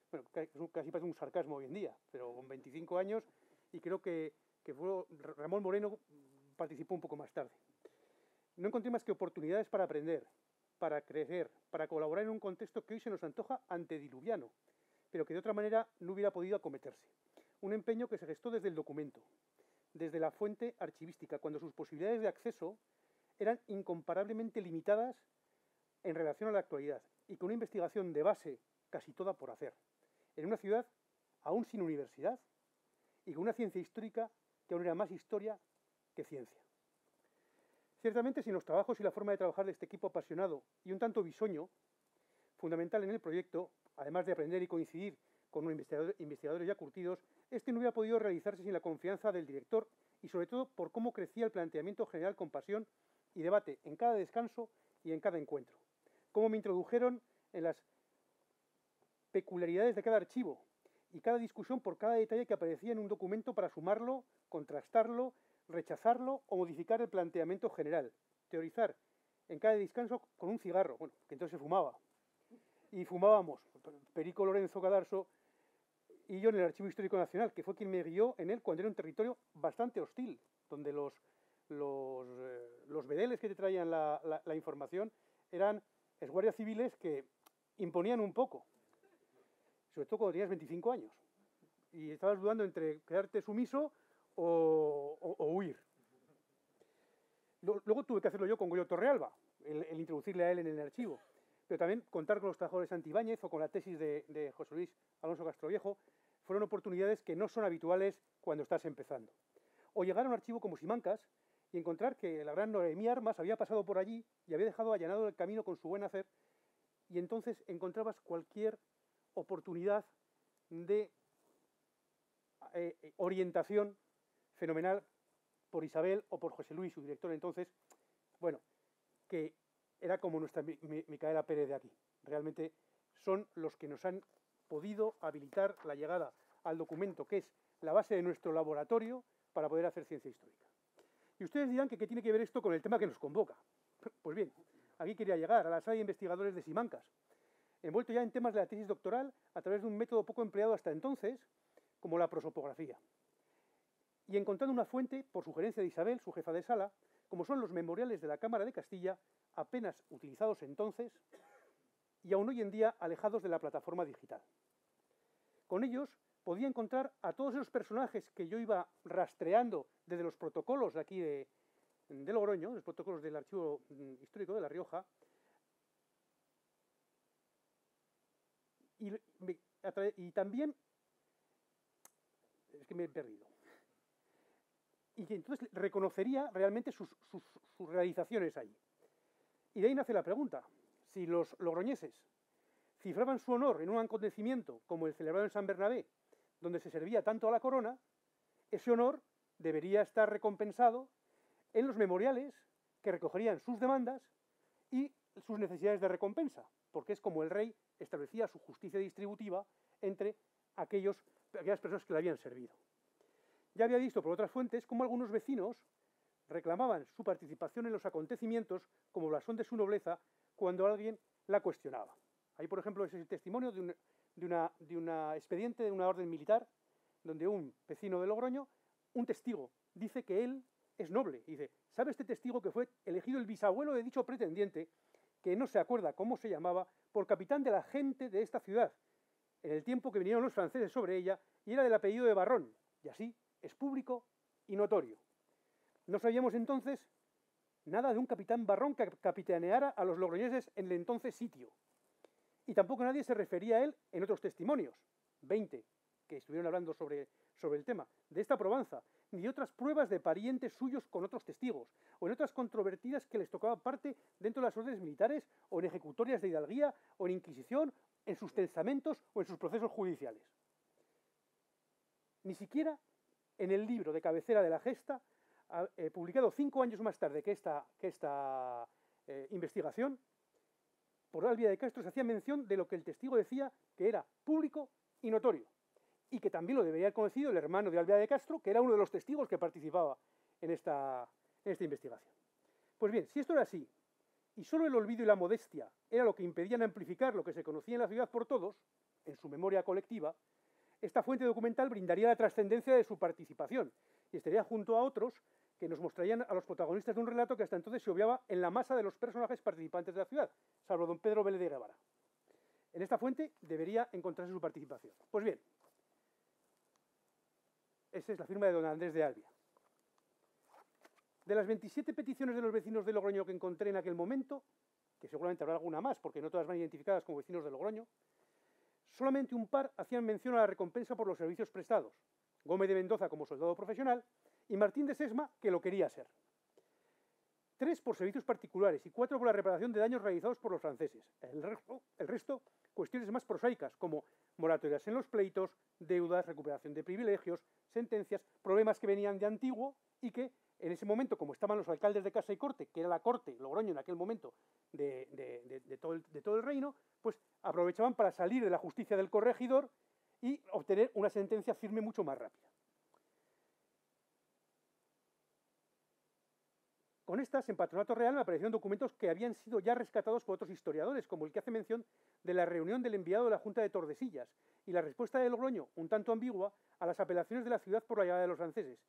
bueno, casi parece un sarcasmo hoy en día, pero con 25 años, y creo que Ramón Moreno participó un poco más tarde. No encontré más que oportunidades para aprender, para crecer, para colaborar en un contexto que hoy se nos antoja antediluviano, pero que de otra manera no hubiera podido acometerse. Un empeño que se gestó desde el documento, desde la fuente archivística, cuando sus posibilidades de acceso eran incomparablemente limitadas en relación a la actualidad y con una investigación de base casi toda por hacer, en una ciudad aún sin universidad y con una ciencia histórica que aún era más historia que ciencia. Ciertamente, sin los trabajos y la forma de trabajar de este equipo apasionado y un tanto bisoño, fundamental en el proyecto, además de aprender y coincidir con investigadores ya curtidos, este no hubiera podido realizarse sin la confianza del director y sobre todo por cómo crecía el planteamiento general con pasión y debate en cada descanso y en cada encuentro. Cómo me introdujeron en las peculiaridades de cada archivo y cada discusión por cada detalle que aparecía en un documento para sumarlo, contrastarlo, rechazarlo o modificar el planteamiento general. Teorizar en cada descanso con un cigarro, bueno, que entonces se fumaba. Y fumábamos, Perico Lorenzo Cadarso y yo en el Archivo Histórico Nacional, que fue quien me guió en él cuando era un territorio bastante hostil, donde los vedeles que te traían la información eran guardias civiles que imponían un poco, sobre todo cuando tenías 25 años, y estabas dudando entre quedarte sumiso o huir. Luego tuve que hacerlo yo con Goyo Torrealba, el introducirle a él en el archivo, pero también contar con los trabajadores de Santibáñez o con la tesis de José Luis Alonso Castroviejo fueron oportunidades que no son habituales cuando estás empezando. O llegar a un archivo como Simancas y encontrar que la gran Noemí Armas había pasado por allí y había dejado allanado el camino con su buen hacer, y entonces encontrabas cualquier oportunidad de orientación fenomenal por Isabel o por José Luis, su director entonces, bueno, que era como nuestra Micaela Pérez de aquí. Realmente son los que nos han podido habilitar la llegada al documento, que es la base de nuestro laboratorio para poder hacer ciencia histórica. Y ustedes dirán que qué tiene que ver esto con el tema que nos convoca. Pues bien, aquí quería llegar, a la sala de investigadores de Simancas, envuelto ya en temas de la tesis doctoral a través de un método poco empleado hasta entonces, como la prosopografía. Y encontrando una fuente, por sugerencia de Isabel, su jefa de sala, como son los memoriales de la Cámara de Castilla, apenas utilizados entonces y aún hoy en día alejados de la plataforma digital. Con ellos podía encontrar a todos esos personajes que yo iba rastreando desde los protocolos de aquí de Logroño, los protocolos del Archivo Histórico de La Rioja, y y también, es que me he perdido, y que entonces reconocería realmente sus realizaciones ahí. Y de ahí nace la pregunta, si los logroñeses cifraban su honor en un acontecimiento como el celebrado en San Bernabé, donde se servía tanto a la corona, ese honor debería estar recompensado en los memoriales que recogerían sus demandas y sus necesidades de recompensa, porque es como el rey establecía su justicia distributiva entre aquellas personas que le habían servido. Ya había visto por otras fuentes cómo algunos vecinos reclamaban su participación en los acontecimientos como blasón de su nobleza cuando alguien la cuestionaba. Ahí, por ejemplo, es el testimonio de una expediente de una orden militar, donde un vecino de Logroño, un testigo, dice que él es noble. Y dice, ¿sabe este testigo que fue elegido el bisabuelo de dicho pretendiente, que no se acuerda cómo se llamaba, por capitán de la gente de esta ciudad, en el tiempo que vinieron los franceses sobre ella, y era del apellido de Barrón, y así es público y notorio? No sabíamos entonces nada de un capitán Barrón que capitaneara a los logroñeses en el entonces sitio. Y tampoco nadie se refería a él en otros testimonios, 20 que estuvieron hablando sobre el tema, de esta probanza, ni de otras pruebas de parientes suyos con otros testigos, o en otras controvertidas que les tocaba parte dentro de las órdenes militares, o en ejecutorias de hidalguía, o en inquisición, en sus testamentos o en sus procesos judiciales. Ni siquiera en el libro de cabecera de la gesta, publicado 5 años más tarde que esta investigación, por Albia de Castro se hacía mención de lo que el testigo decía que era público y notorio, y que también lo debería haber conocido el hermano de Albia de Castro, que era uno de los testigos que participaba en esta investigación. Pues bien, si esto era así, y solo el olvido y la modestia era lo que impedían amplificar lo que se conocía en la ciudad por todos, en su memoria colectiva, esta fuente documental brindaría la trascendencia de su participación, y estaría junto a otros que nos mostrarían a los protagonistas de un relato que hasta entonces se obviaba en la masa de los personajes participantes de la ciudad, salvo don Pedro Vélez de Guevara. En esta fuente debería encontrarse su participación. Pues bien, esa es la firma de don Andrés de Albia. De las 27 peticiones de los vecinos de Logroño que encontré en aquel momento, que seguramente habrá alguna más, porque no todas van identificadas como vecinos de Logroño, solamente un par hacían mención a la recompensa por los servicios prestados. Gómez de Mendoza como soldado profesional y Martín de Sesma, que lo quería ser. 3 por servicios particulares y 4 por la reparación de daños realizados por los franceses. El resto, cuestiones más prosaicas, como moratorias en los pleitos, deudas, recuperación de privilegios, sentencias, problemas que venían de antiguo y que en ese momento, como estaban los alcaldes de Casa y Corte, que era la corte, Logroño en aquel momento, de todo el reino, pues aprovechaban para salir de la justicia del corregidor y obtener una sentencia firme mucho más rápida. Con estas, en Patronato Real me aparecieron documentos que habían sido ya rescatados por otros historiadores, como el que hace mención de la reunión del enviado de la Junta de Tordesillas y la respuesta de Logroño, un tanto ambigua, a las apelaciones de la ciudad por la llegada de los franceses.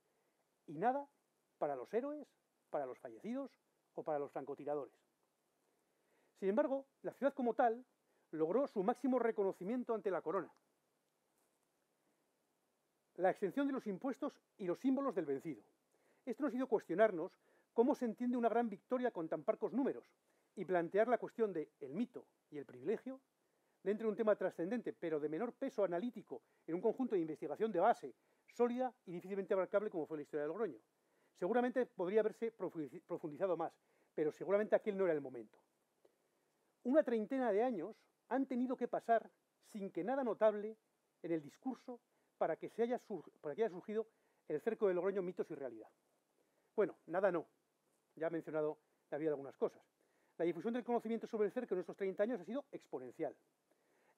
Y nada para los héroes, para los fallecidos o para los francotiradores. Sin embargo, la ciudad como tal logró su máximo reconocimiento ante la corona. La exención de los impuestos y los símbolos del vencido. Esto nos ha ido cuestionarnos cómo se entiende una gran victoria con tan parcos números y plantear la cuestión de el mito y el privilegio dentro de un tema trascendente, pero de menor peso analítico en un conjunto de investigación de base, sólida y difícilmente abarcable como fue la historia de Logroño. Seguramente podría haberse profundizado más, pero seguramente aquel no era el momento. Una treintena de años han tenido que pasar sin que nada notable en el discurso para que haya surgido el cerco de Logroño, mitos y realidad. Bueno, nada no. Ya he mencionado la vida de algunas cosas. La difusión del conocimiento sobre el cerco en estos 30 años ha sido exponencial.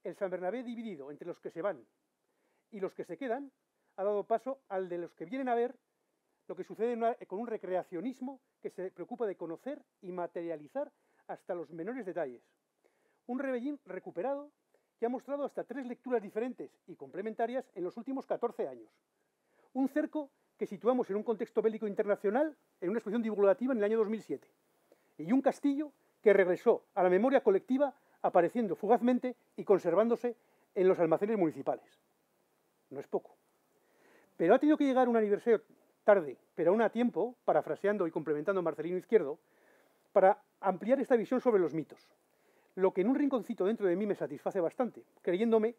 El San Bernabé dividido entre los que se van y los que se quedan ha dado paso al de los que vienen a ver lo que sucede con un recreacionismo que se preocupa de conocer y materializar hasta los menores detalles. Un Rebellín recuperado que ha mostrado hasta 3 lecturas diferentes y complementarias en los últimos 14 años. Un cerco que situamos en un contexto bélico internacional en una exposición divulgativa en el año 2007. Y un castillo que regresó a la memoria colectiva apareciendo fugazmente y conservándose en los almacenes municipales. No es poco. Pero ha tenido que llegar un aniversario tarde, pero aún a tiempo, parafraseando y complementando a Marcelino Izquierdo, para ampliar esta visión sobre los mitos. Lo que en un rinconcito dentro de mí me satisface bastante, creyéndome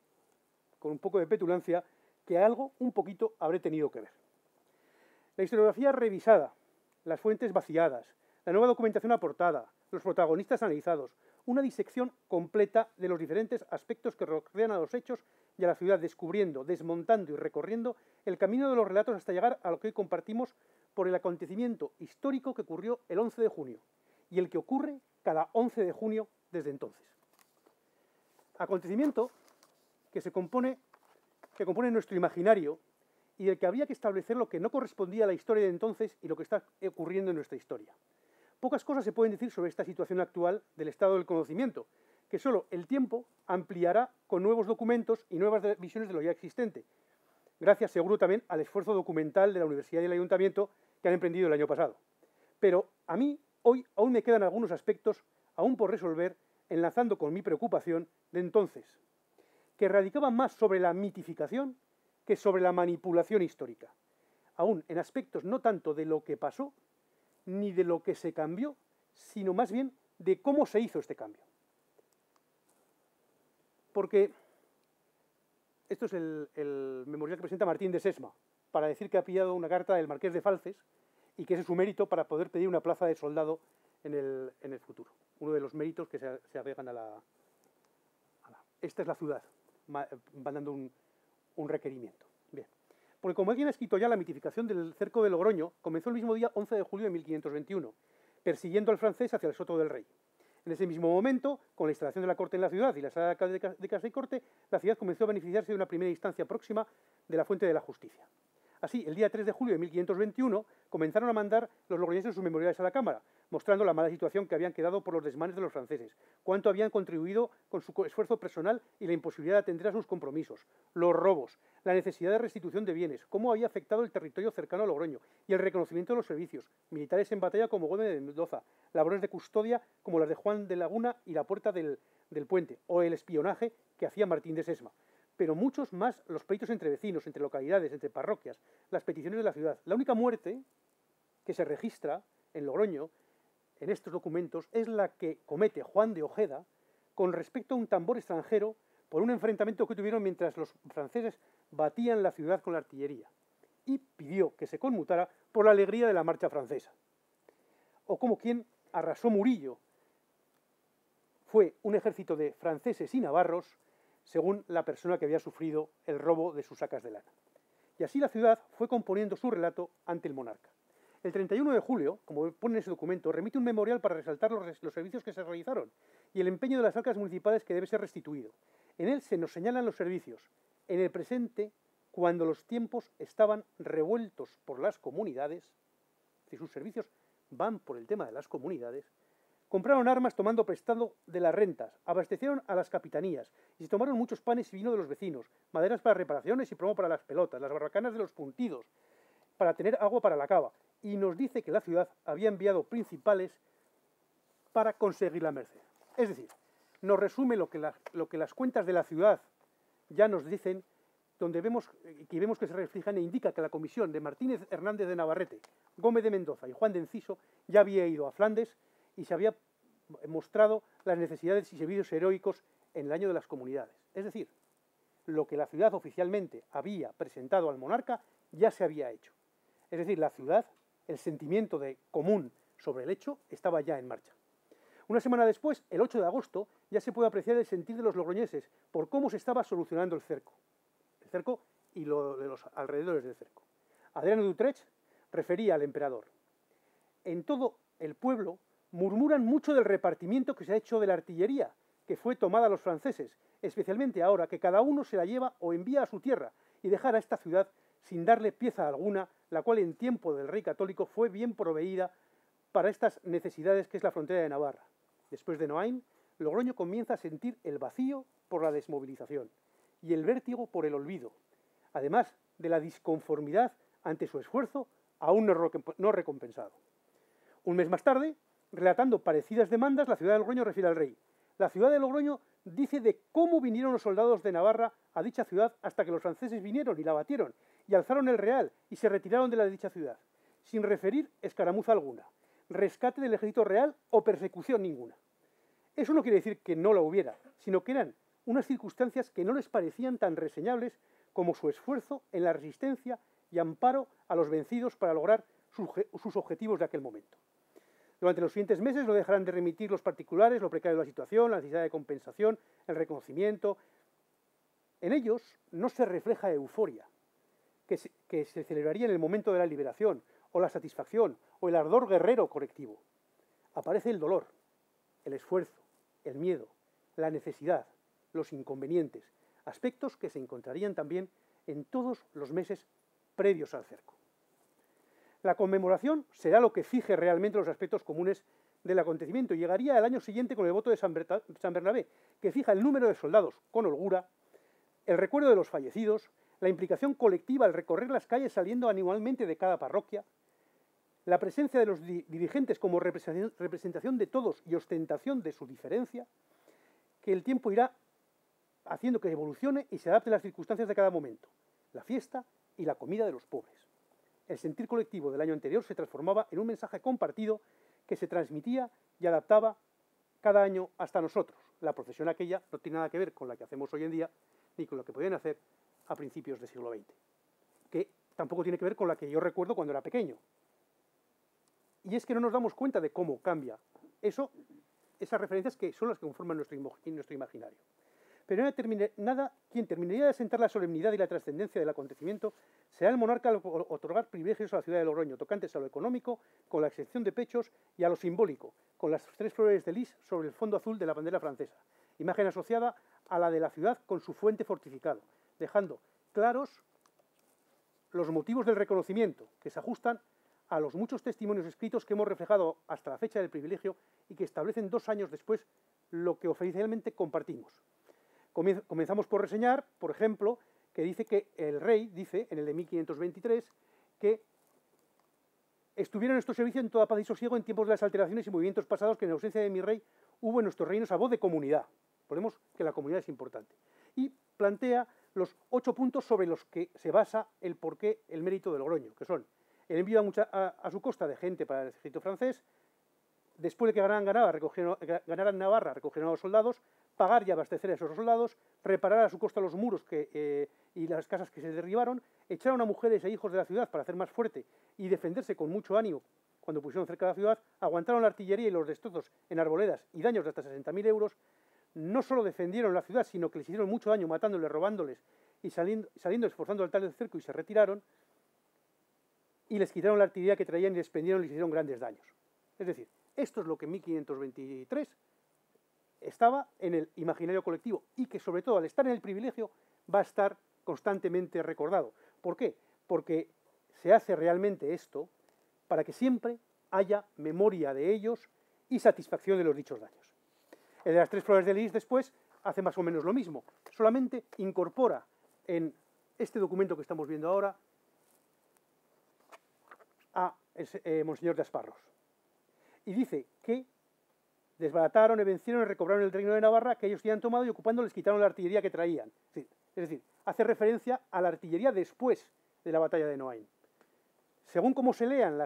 con un poco de petulancia, que algo, un poquito, habré tenido que ver. La historiografía revisada, las fuentes vaciadas, la nueva documentación aportada, los protagonistas analizados, una disección completa de los diferentes aspectos que rodean a los hechos y a la ciudad, descubriendo, desmontando y recorriendo el camino de los relatos hasta llegar a lo que hoy compartimos por el acontecimiento histórico que ocurrió el 11 de junio y el que ocurre cada 11 de junio desde entonces. Acontecimiento que compone nuestro imaginario y del que había que establecer lo que no correspondía a la historia de entonces y lo que está ocurriendo en nuestra historia. Pocas cosas se pueden decir sobre esta situación actual del estado del conocimiento, que solo el tiempo ampliará con nuevos documentos y nuevas visiones de lo ya existente, gracias seguro también al esfuerzo documental de la Universidad y el Ayuntamiento que han emprendido el año pasado. Pero a mí hoy aún me quedan algunos aspectos aún por resolver, enlazando con mi preocupación de entonces, que radicaban más sobre la mitificación que sobre la manipulación histórica, aún en aspectos no tanto de lo que pasó, ni de lo que se cambió, sino más bien de cómo se hizo este cambio. Porque esto es el memorial que presenta Martín de Sesma, para decir que ha pillado una carta del Marqués de Falces y que ese es su mérito para poder pedir una plaza de soldado en el futuro. Uno de los méritos que se apegan a la... Esta es la ciudad, mandando un requerimiento. Bien. Porque como alguien ha escrito ya, la mitificación del cerco de Logroño comenzó el mismo día 11 de julio de 1521, persiguiendo al francés hacia el Soto del Rey. En ese mismo momento, con la instalación de la corte en la ciudad y la sala de casa y corte, la ciudad comenzó a beneficiarse de una primera instancia próxima de la fuente de la justicia. Así, el día 3 de julio de 1521 comenzaron a mandar los logroñeses sus memoriales a la Cámara, mostrando la mala situación que habían quedado por los desmanes de los franceses, cuánto habían contribuido con su esfuerzo personal y la imposibilidad de atender a sus compromisos, los robos, la necesidad de restitución de bienes, cómo había afectado el territorio cercano a Logroño y el reconocimiento de los servicios, militares en batalla como Gómez de Mendoza, labores de custodia como las de Juan de Laguna y la Puerta del Puente, o el espionaje que hacía Martín de Sesma. Pero muchos más los pleitos entre vecinos, entre localidades, entre parroquias, las peticiones de la ciudad. La única muerte que se registra en Logroño, en estos documentos, es la que comete Juan de Ojeda con respecto a un tambor extranjero por un enfrentamiento que tuvieron mientras los franceses batían la ciudad con la artillería, y pidió que se conmutara por la alegría de la marcha francesa. O como quien arrasó Murillo fue un ejército de franceses y navarros, según la persona que había sufrido el robo de sus sacas de lana. Y así la ciudad fue componiendo su relato ante el monarca. El 31 de julio, como pone en ese documento, remite un memorial para resaltar los servicios que se realizaron y el empeño de las arcas municipales que debe ser restituido. En él se nos señalan los servicios, en el presente, cuando los tiempos estaban revueltos por las comunidades, si sus servicios van por el tema de las comunidades, compraron armas tomando prestado de las rentas, abastecieron a las capitanías y se tomaron muchos panes y vino de los vecinos, maderas para reparaciones y plomo para las pelotas, las barracanas de los puntidos, para tener agua para la cava. Y nos dice que la ciudad había enviado principales para conseguir la merced. Es decir, nos resume lo que las cuentas de la ciudad ya nos dicen, donde vemos que se reflejan e indica que la comisión de Martínez Hernández de Navarrete, Gómez de Mendoza y Juan de Enciso ya había ido a Flandes y se había mostrado las necesidades y servicios heroicos en el año de las comunidades. Es decir, lo que la ciudad oficialmente había presentado al monarca ya se había hecho. Es decir, la ciudad, el sentimiento de común sobre el hecho estaba ya en marcha. Una semana después, el 8 de agosto, ya se puede apreciar el sentir de los logroñeses por cómo se estaba solucionando el cerco y lo de los alrededores del cerco. Adriano de Utrecht refería al emperador: en todo el pueblo murmuran mucho del repartimiento que se ha hecho de la artillería, que fue tomada a los franceses, especialmente ahora que cada uno se la lleva o envía a su tierra, y dejar a esta ciudad sin darle pieza alguna, la cual en tiempo del rey católico fue bien proveída para estas necesidades que es la frontera de Navarra. Después de Noain, Logroño comienza a sentir el vacío por la desmovilización y el vértigo por el olvido, además de la disconformidad ante su esfuerzo aún no recompensado. Un mes más tarde, relatando parecidas demandas, la ciudad de Logroño refiere al rey: la ciudad de Logroño dice de cómo vinieron los soldados de Navarra a dicha ciudad hasta que los franceses vinieron y la batieron y alzaron el real y se retiraron de la dicha ciudad, sin referir escaramuza alguna, rescate del ejército real o persecución ninguna. Eso no quiere decir que no la hubiera, sino que eran unas circunstancias que no les parecían tan reseñables como su esfuerzo en la resistencia y amparo a los vencidos para lograr sus objetivos de aquel momento. Durante los siguientes meses no dejarán de remitir los particulares, lo precario de la situación, la necesidad de compensación, el reconocimiento. En ellos no se refleja euforia, que se celebraría en el momento de la liberación, o la satisfacción, o el ardor guerrero colectivo. Aparece el dolor, el esfuerzo, el miedo, la necesidad, los inconvenientes, aspectos que se encontrarían también en todos los meses previos al cerco. La conmemoración será lo que fije realmente los aspectos comunes del acontecimiento y llegaría al año siguiente con el voto de San Bernabé, que fija el número de soldados con holgura, el recuerdo de los fallecidos, la implicación colectiva al recorrer las calles saliendo anualmente de cada parroquia, la presencia de los dirigentes como representación de todos y ostentación de su diferencia, que el tiempo irá haciendo que evolucione y se adapte a las circunstancias de cada momento, la fiesta y la comida de los pobres. El sentir colectivo del año anterior se transformaba en un mensaje compartido que se transmitía y adaptaba cada año hasta nosotros. La procesión aquella no tiene nada que ver con la que hacemos hoy en día, ni con lo que podían hacer a principios del siglo XX, que tampoco tiene que ver con la que yo recuerdo cuando era pequeño. Y es que no nos damos cuenta de cómo cambia eso, esas referencias que son las que conforman nuestro imaginario. Pero quien terminaría de asentar la solemnidad y la trascendencia del acontecimiento será el monarca al otorgar privilegios a la ciudad de Logroño, tocantes a lo económico, con la excepción de pechos, y a lo simbólico, con las 3 flores de lis sobre el fondo azul de la bandera francesa, imagen asociada a la de la ciudad con su fuente fortificado, dejando claros los motivos del reconocimiento, que se ajustan a los muchos testimonios escritos que hemos reflejado hasta la fecha del privilegio y que establecen 2 años después lo que oficialmente compartimos. Comenzamos por reseñar, por ejemplo, que dice que el rey dice, en el de 1523, que estuvieron en nuestro servicio en toda paz y sosiego en tiempos de las alteraciones y movimientos pasados que en ausencia de mi rey hubo en nuestros reinos a voz de comunidad. Ponemos que la comunidad es importante. Y plantea los 8 puntos sobre los que se basa el porqué, el mérito de Logroño, que son el envío a su costa de gente para el ejército francés, después de que ganaran Navarra, recogieron a los soldados, pagar y abastecer a esos soldados, reparar a su costa los muros y las casas que se derribaron, echar a mujeres e hijos de la ciudad para hacer más fuerte y defenderse con mucho ánimo cuando pusieron cerca de la ciudad, aguantaron la artillería y los destrozos en arboledas y daños de hasta 60.000 euros, no solo defendieron la ciudad, sino que les hicieron mucho daño matándoles, robándoles y saliendo esforzando el tal del cerco y se retiraron, y les quitaron la artillería que traían y les prendieron y les hicieron grandes daños. Es decir, esto es lo que en 1523 estaba en el imaginario colectivo y que sobre todo al estar en el privilegio va a estar constantemente recordado. ¿Por qué? Porque se hace realmente esto para que siempre haya memoria de ellos y satisfacción de los dichos daños. El de las 3 flores de lis después hace más o menos lo mismo, solamente incorpora en este documento que estamos viendo ahora a Monseñor de Asparros. Y dice que desbarataron y vencieron y recobraron el reino de Navarra que ellos habían tomado y ocupando les quitaron la artillería que traían. Es decir, hace referencia a la artillería después de la batalla de Noain. Según cómo se lean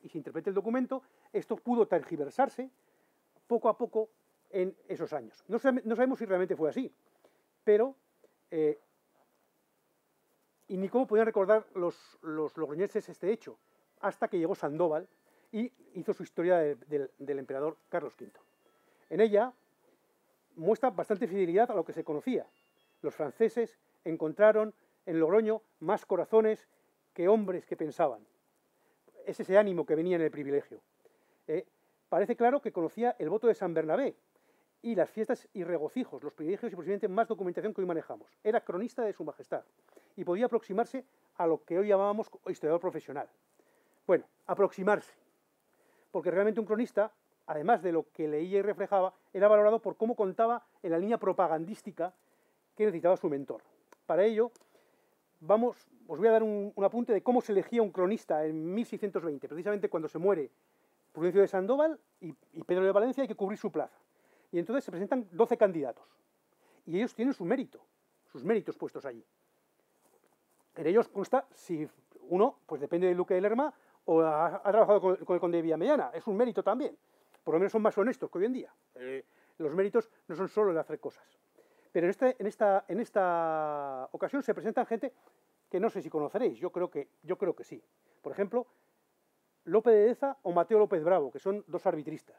y se interprete el documento, esto pudo tergiversarse poco a poco en esos años. No sabemos si realmente fue así, pero y ni cómo podían recordar los logroñeses este hecho, hasta que llegó Sandoval y hizo su historia del emperador Carlos V. En ella muestra bastante fidelidad a lo que se conocía. Los franceses encontraron en Logroño más corazones que hombres que pensaban. Es ese ánimo que venía en el privilegio. Parece claro que conocía el voto de San Bernabé y las fiestas y regocijos, los privilegios y posiblemente más documentación que hoy manejamos. Era cronista de su majestad y podía aproximarse a lo que hoy llamamos historiador profesional. Bueno, aproximarse, porque realmente un cronista, además de lo que leía y reflejaba, era valorado por cómo contaba en la línea propagandística que necesitaba su mentor. Para ello, os voy a dar un apunte de cómo se elegía un cronista en 1620, precisamente cuando se muere Prudencio de Sandoval y Pedro de Valencia, hay que cubrir su plaza. Y entonces se presentan 12 candidatos, y ellos tienen sus méritos puestos allí. En ellos consta si uno, pues depende del duque de Lerma, o ha trabajado con el conde de Villamellana. Es un mérito también. Por lo menos son más honestos que hoy en día. Los méritos no son solo el hacer cosas. Pero en esta ocasión se presentan gente que no sé si conoceréis, yo creo que sí. Por ejemplo, Lope de Deza o Mateo López Bravo, que son dos arbitristas.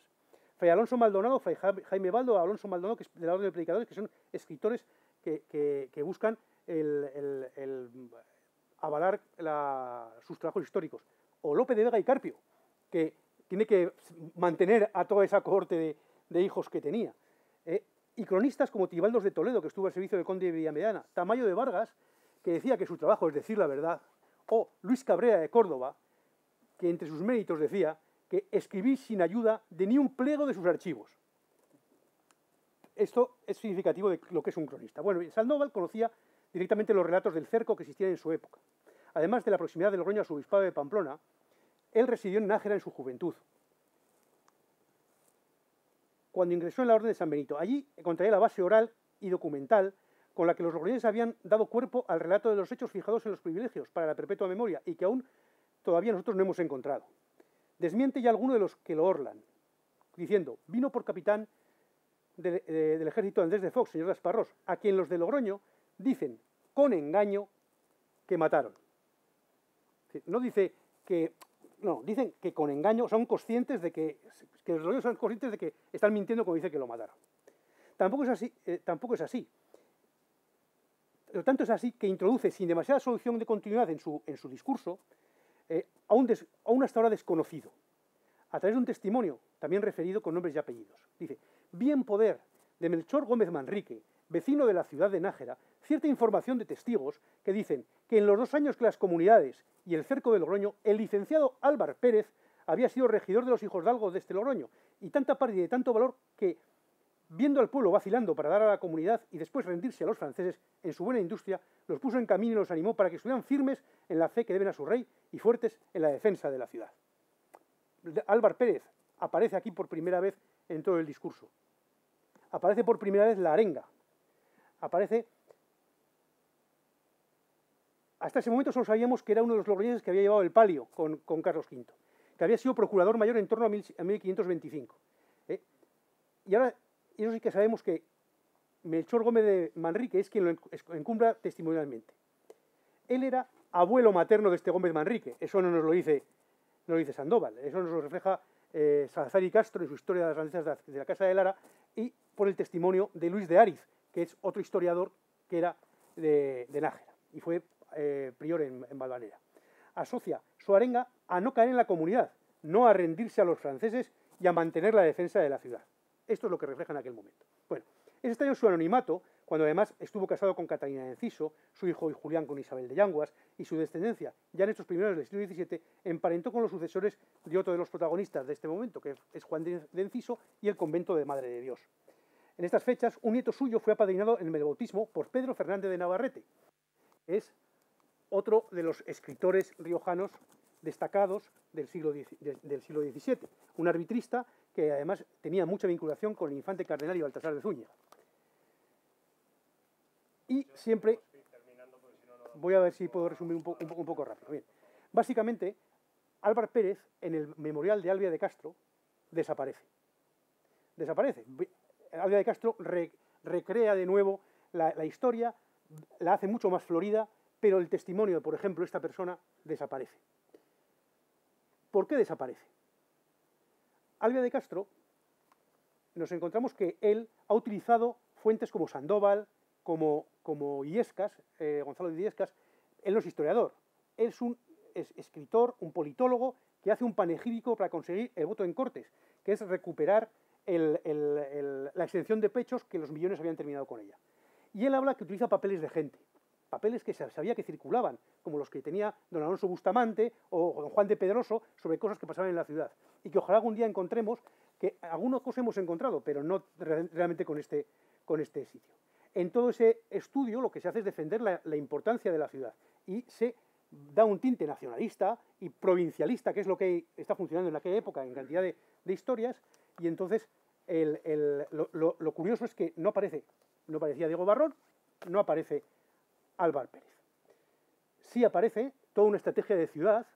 Fray Alonso Maldonado, Fray Jaime Baldo, Alonso Maldonado, que es de la Orden de Predicadores, que son escritores que buscan avalar sus trabajos históricos. O Lope de Vega y Carpio, que tiene que mantener a toda esa cohorte de hijos que tenía. Y cronistas como Tibaldos de Toledo, que estuvo al servicio del conde de Villamediana, Tamayo de Vargas, que decía que su trabajo es decir la verdad, o Luis Cabrera de Córdoba, que entre sus méritos decía que escribí sin ayuda de ni un pliego de sus archivos. Esto es significativo de lo que es un cronista. Bueno, Sandoval conocía directamente los relatos del cerco que existían en su época. Además de la proximidad de Logroño a su obispado de Pamplona, él residió en Nájera en su juventud, cuando ingresó en la Orden de San Benito. Allí encontraría la base oral y documental con la que los logroñeses habían dado cuerpo al relato de los hechos fijados en los privilegios para la perpetua memoria y que aún todavía nosotros no hemos encontrado. Desmiente ya alguno de los que lo orlan, diciendo, vino por capitán del ejército Andrés de Fox, señor de Asparrós, a quien los de Logroño dicen, con engaño, que mataron. No dice que... No, dicen que con engaño son conscientes de que los logroñeses son conscientes de que están mintiendo cuando dice que lo mataron. Tampoco es así. Pero tanto es así que introduce sin demasiada solución de continuidad en su discurso a un hasta ahora desconocido, a través de un testimonio también referido con nombres y apellidos. Dice, bien poder de Melchor Gómez Manrique, vecino de la ciudad de Nájera, cierta información de testigos que dicen que en los 2 años que las comunidades y el cerco de Logroño, el licenciado Álvar Pérez había sido regidor de los hijosdalgos de este Logroño, y tanta parte y de tanto valor que, viendo al pueblo vacilando para dar a la comunidad y después rendirse a los franceses en su buena industria, los puso en camino y los animó para que estuvieran firmes en la fe que deben a su rey y fuertes en la defensa de la ciudad. Álvar Pérez aparece aquí por primera vez en todo el discurso. Aparece por primera vez la arenga. Aparece... Hasta ese momento solo sabíamos que era uno de los logroñeses que había llevado el palio con Carlos V, que había sido procurador mayor en torno a 1525. Y ahora, eso sí que sabemos que Melchor Gómez de Manrique es quien lo encumbra testimonialmente. Él era abuelo materno de este Gómez Manrique. Eso no nos lo dice Sandoval. Eso nos lo refleja Salazar y Castro en su Historia de las grandezas de la Casa de Lara y por el testimonio de Luis de Ariz, que es otro historiador que era de Nájera y fue prior en Valvanera. Asocia su arenga a no caer en la comunidad, no a rendirse a los franceses y a mantener la defensa de la ciudad. Esto es lo que refleja en aquel momento. Bueno, es extraño su anonimato, cuando además estuvo casado con Catalina de Enciso, su hijo Julián con Isabel de Yanguas, y su descendencia, ya en estos primeros del siglo XVII, emparentó con los sucesores de otro de los protagonistas de este momento, que es Juan de Enciso y el convento de Madre de Dios. En estas fechas, un nieto suyo fue apadrinado en el bautismo por Pedro Fernández de Navarrete. Es otro de los escritores riojanos destacados del siglo XVII, un arbitrista que además tenía mucha vinculación con el infante cardenal y Baltasar de Zúñiga. Y siempre, voy a ver si puedo resumir un poco rápido. Bien. Básicamente, Álvar Pérez, en el memorial de Albia de Castro, desaparece. Albia de Castro recrea de nuevo la historia, la hace mucho más florida, pero el testimonio, por ejemplo, de esta persona desaparece. ¿Por qué desaparece? Albia de Castro, nos encontramos que él ha utilizado fuentes como Sandoval, como Illescas, Gonzalo de Illescas. Él no es historiador, él es escritor, un politólogo que hace un panegírico para conseguir el voto en Cortes, que es recuperar la exención de pechos que los millones habían terminado con ella. Y él habla que utiliza papeles de gente, papeles que se sabía que circulaban, como los que tenía don Alonso Bustamante o don Juan de Pedroso sobre cosas que pasaban en la ciudad. Y que ojalá algún día encontremos, que algunas cosas hemos encontrado, pero no realmente con este sitio. En todo ese estudio lo que se hace es defender la importancia de la ciudad y se da un tinte nacionalista y provincialista, que es lo que está funcionando en aquella época en cantidad de historias, y entonces lo curioso es que no aparecía Diego Barrón, no aparece Álvar Pérez. Sí aparece toda una estrategia de ciudad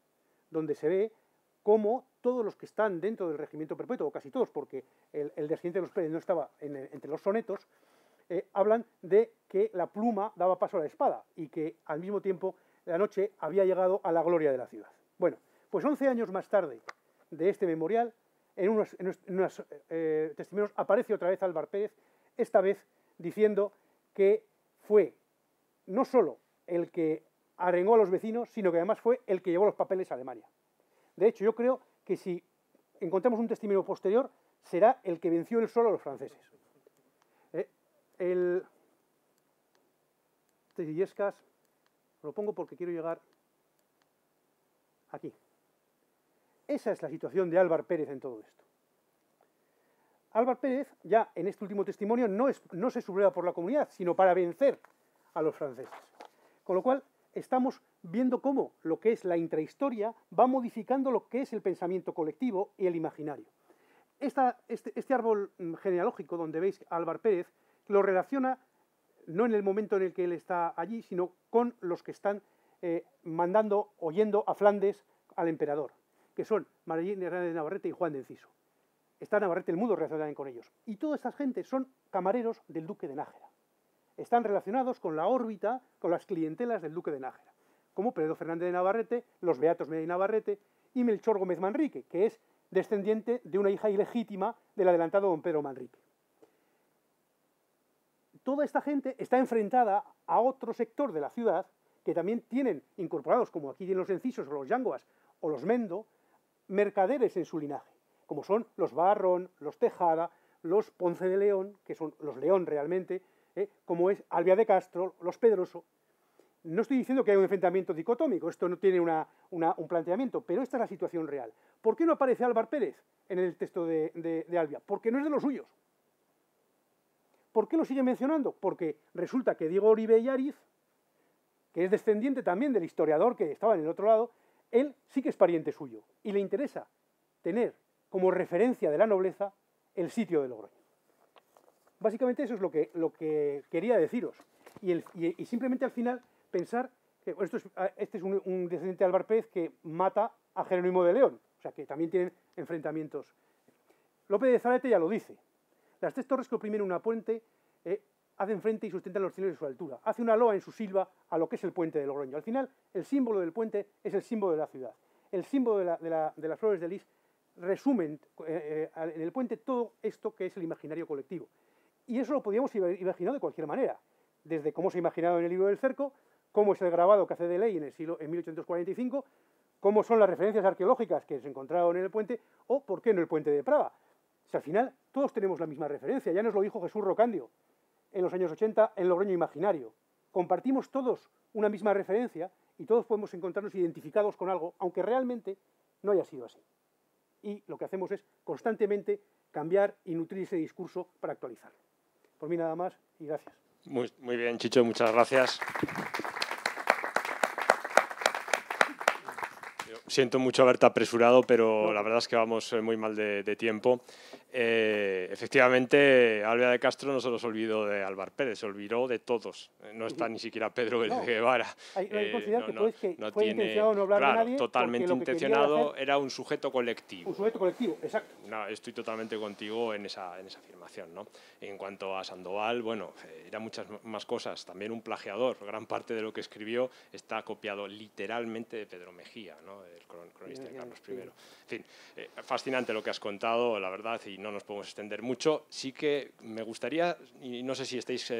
donde se ve cómo todos los que están dentro del regimiento perpetuo, o casi todos, porque el descendiente de los Pérez no estaba entre los sonetos, hablan de que la pluma daba paso a la espada y que al mismo tiempo la noche había llegado a la gloria de la ciudad. Bueno, pues 11 años más tarde de este memorial, en unos testimonios aparece otra vez Álvar Pérez, esta vez diciendo que fue no solo el que arengó a los vecinos, sino que además fue el que llevó los papeles a Alemania. De hecho, yo creo que si encontramos un testimonio posterior, será el que venció él solo a los franceses. El Illescas, lo pongo porque quiero llegar aquí. Esa es la situación de Álvar Pérez en todo esto. Álvar Pérez, ya en este último testimonio, no se subleva por la comunidad, sino para vencer a los franceses. Con lo cual, estamos viendo cómo lo que es la intrahistoria va modificando lo que es el pensamiento colectivo y el imaginario. Este árbol genealógico donde veis a Álvar Pérez lo relaciona no en el momento en el que él está allí, sino con los que están mandando o yendo a Flandes al emperador, que son María de Navarrete y Juan de Enciso. Está Navarrete el Mudo relacionado con ellos. Y toda esta gente son camareros del duque de Nájera. Están relacionados con la órbita, con las clientelas del duque de Nájera, como Pedro Fernández de Navarrete, los Beatos Medina y Navarrete y Melchor Gómez Manrique, que es descendiente de una hija ilegítima del adelantado don Pedro Manrique. Toda esta gente está enfrentada a otro sector de la ciudad que también tienen incorporados, como aquí en los Encisos o los Yanguas o los Mendo, mercaderes en su linaje, como son los Barrón, los Tejada, los Ponce de León, que son los León realmente, como es Albia de Castro, los Pedroso. No estoy diciendo que haya un enfrentamiento dicotómico, esto no tiene un planteamiento, pero esta es la situación real. ¿Por qué no aparece Álvar Pérez en el texto de Albia? Porque no es de los suyos. ¿Por qué lo sigue mencionando? Porque resulta que Diego Oribe Yariz, que es descendiente también del historiador que estaba en el otro lado, él sí que es pariente suyo y le interesa tener como referencia de la nobleza el sitio de Logroño. Básicamente eso es lo que quería deciros. Y simplemente al final pensar que este es un descendiente de Álvar Pérez que mata a Jerónimo de León, o sea que también tienen enfrentamientos. López de Zarate ya lo dice. Las tres torres que oprimen una puente hacen frente y sustentan los cielos de su altura. Hace una loa en su silva a lo que es el puente de Logroño. Al final, el símbolo del puente es el símbolo de la ciudad. El símbolo de las flores de lis resumen en el puente todo esto que es el imaginario colectivo. Y eso lo podíamos imaginar de cualquier manera, desde cómo se ha imaginado en el libro del Cerco, cómo es el grabado que hace de ley en 1845, cómo son las referencias arqueológicas que se encontraron en el puente, o por qué no el puente de Praga. Si al final todos tenemos la misma referencia, ya nos lo dijo Jesús Rocandio en los años 80 en Logroño Imaginario. Compartimos todos una misma referencia y todos podemos encontrarnos identificados con algo, aunque realmente no haya sido así. Y lo que hacemos es constantemente cambiar y nutrir ese discurso para actualizarlo. Por mí nada más y gracias. Muy bien, Chicho, muchas gracias. Siento mucho haberte apresurado, pero la verdad es que vamos muy mal de tiempo. Efectivamente, Albia de Castro no se nos olvidó de Álvar Pérez, se olvidó de todos. No está ni siquiera Pedro Guevara. No fue intencionado no hablar de nadie. Totalmente intencionado, era un sujeto colectivo. Un sujeto colectivo, exacto. No, estoy totalmente contigo en esa afirmación, ¿no? En cuanto a Sandoval, bueno, eran muchas más cosas. También un plagiador. Gran parte de lo que escribió está copiado literalmente de Pedro Mejía, ¿no? El cronista de Carlos I. En fin, fascinante lo que has contado, la verdad, y no nos podemos extender mucho. Sí que me gustaría, y no sé si estáis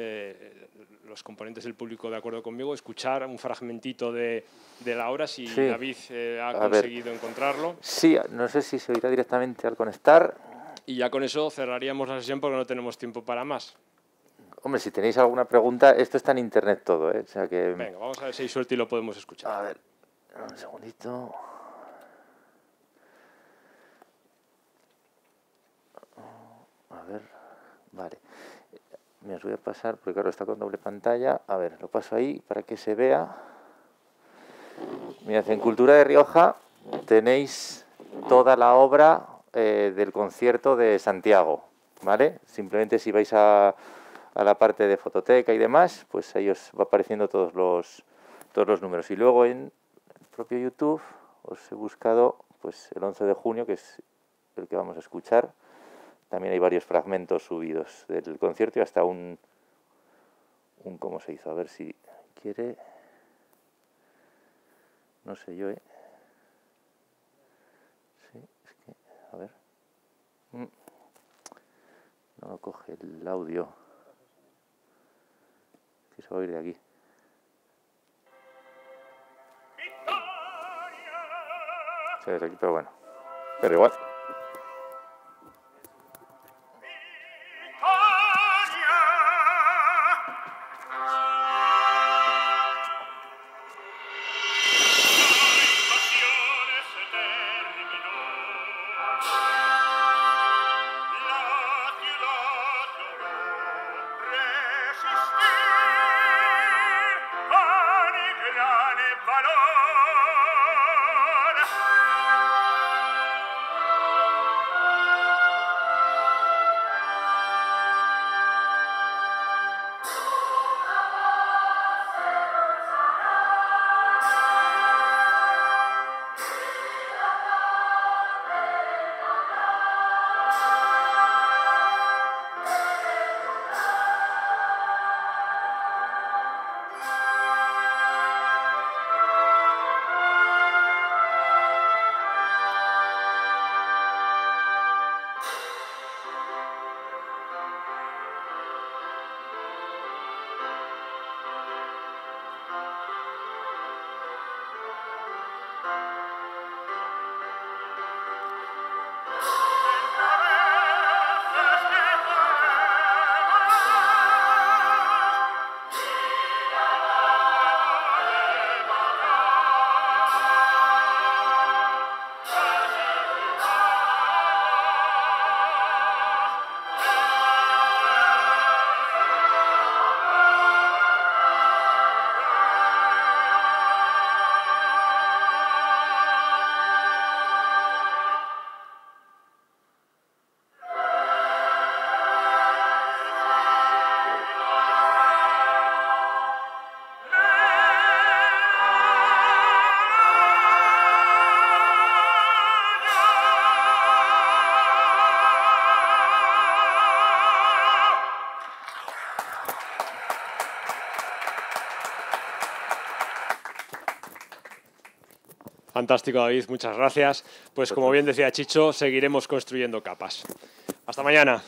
los componentes del público de acuerdo conmigo, escuchar un fragmentito de la obra, si sí. David ha conseguido encontrarlo. Sí, no sé si se oirá directamente al conectar. Y ya con eso cerraríamos la sesión porque no tenemos tiempo para más. Hombre, si tenéis alguna pregunta, esto está en internet todo, ¿eh? O sea que... Venga, vamos a ver si hay suerte y lo podemos escuchar. A ver, un segundito. A ver, vale. Me os voy a pasar, porque claro, está con doble pantalla. A ver, lo paso ahí para que se vea. Mirad, en Cultura de Rioja tenéis toda la obra del concierto de Santiago, ¿vale? Simplemente si vais a la parte de fototeca y demás, pues ahí os va apareciendo todos los números. Y luego en el propio YouTube os he buscado pues el 11 de junio, que es el que vamos a escuchar. También hay varios fragmentos subidos del concierto y hasta un un cómo se hizo. A ver si quiere. No sé yo, ¿eh? Sí, es que, a ver. No lo coge el audio. Que se va a oír de aquí. Se ve de aquí, pero bueno. Pero igual. Fantástico, David, muchas gracias. Pues como bien decía Chicho, seguiremos construyendo capas. Hasta mañana.